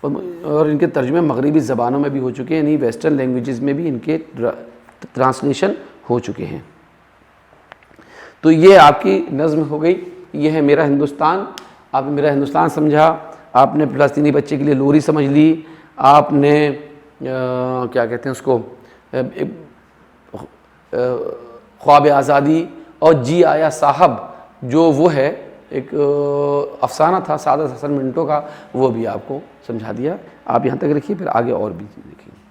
اور ان کے ترجمے مغربی زبانوں میں بھی ہو چکے ہیں، یعنی ویسٹرن لینگویجز میں بھی ان کے ٹرانسلیشن ہو چکے ہیں۔ تو یہ آپ کی نظم ہو گئی، یہ ہے میرا ہندوستان۔ آپ نے میرا ہندوستان سمجھا، آپ نے فلسطینی بچے کے لیے لوری سمجھ لی، آپ نے کیا کہتے ہیں اس کو خواب آزادی، اور جی آیا صاحب جو وہ ہے ایک افسانہ تھا 7 منٹوں کا، وہ بھی آپ کو سمجھا دیا۔ آپ یہاں تک رکھیے، پھر آگے اور بھی دیکھیں۔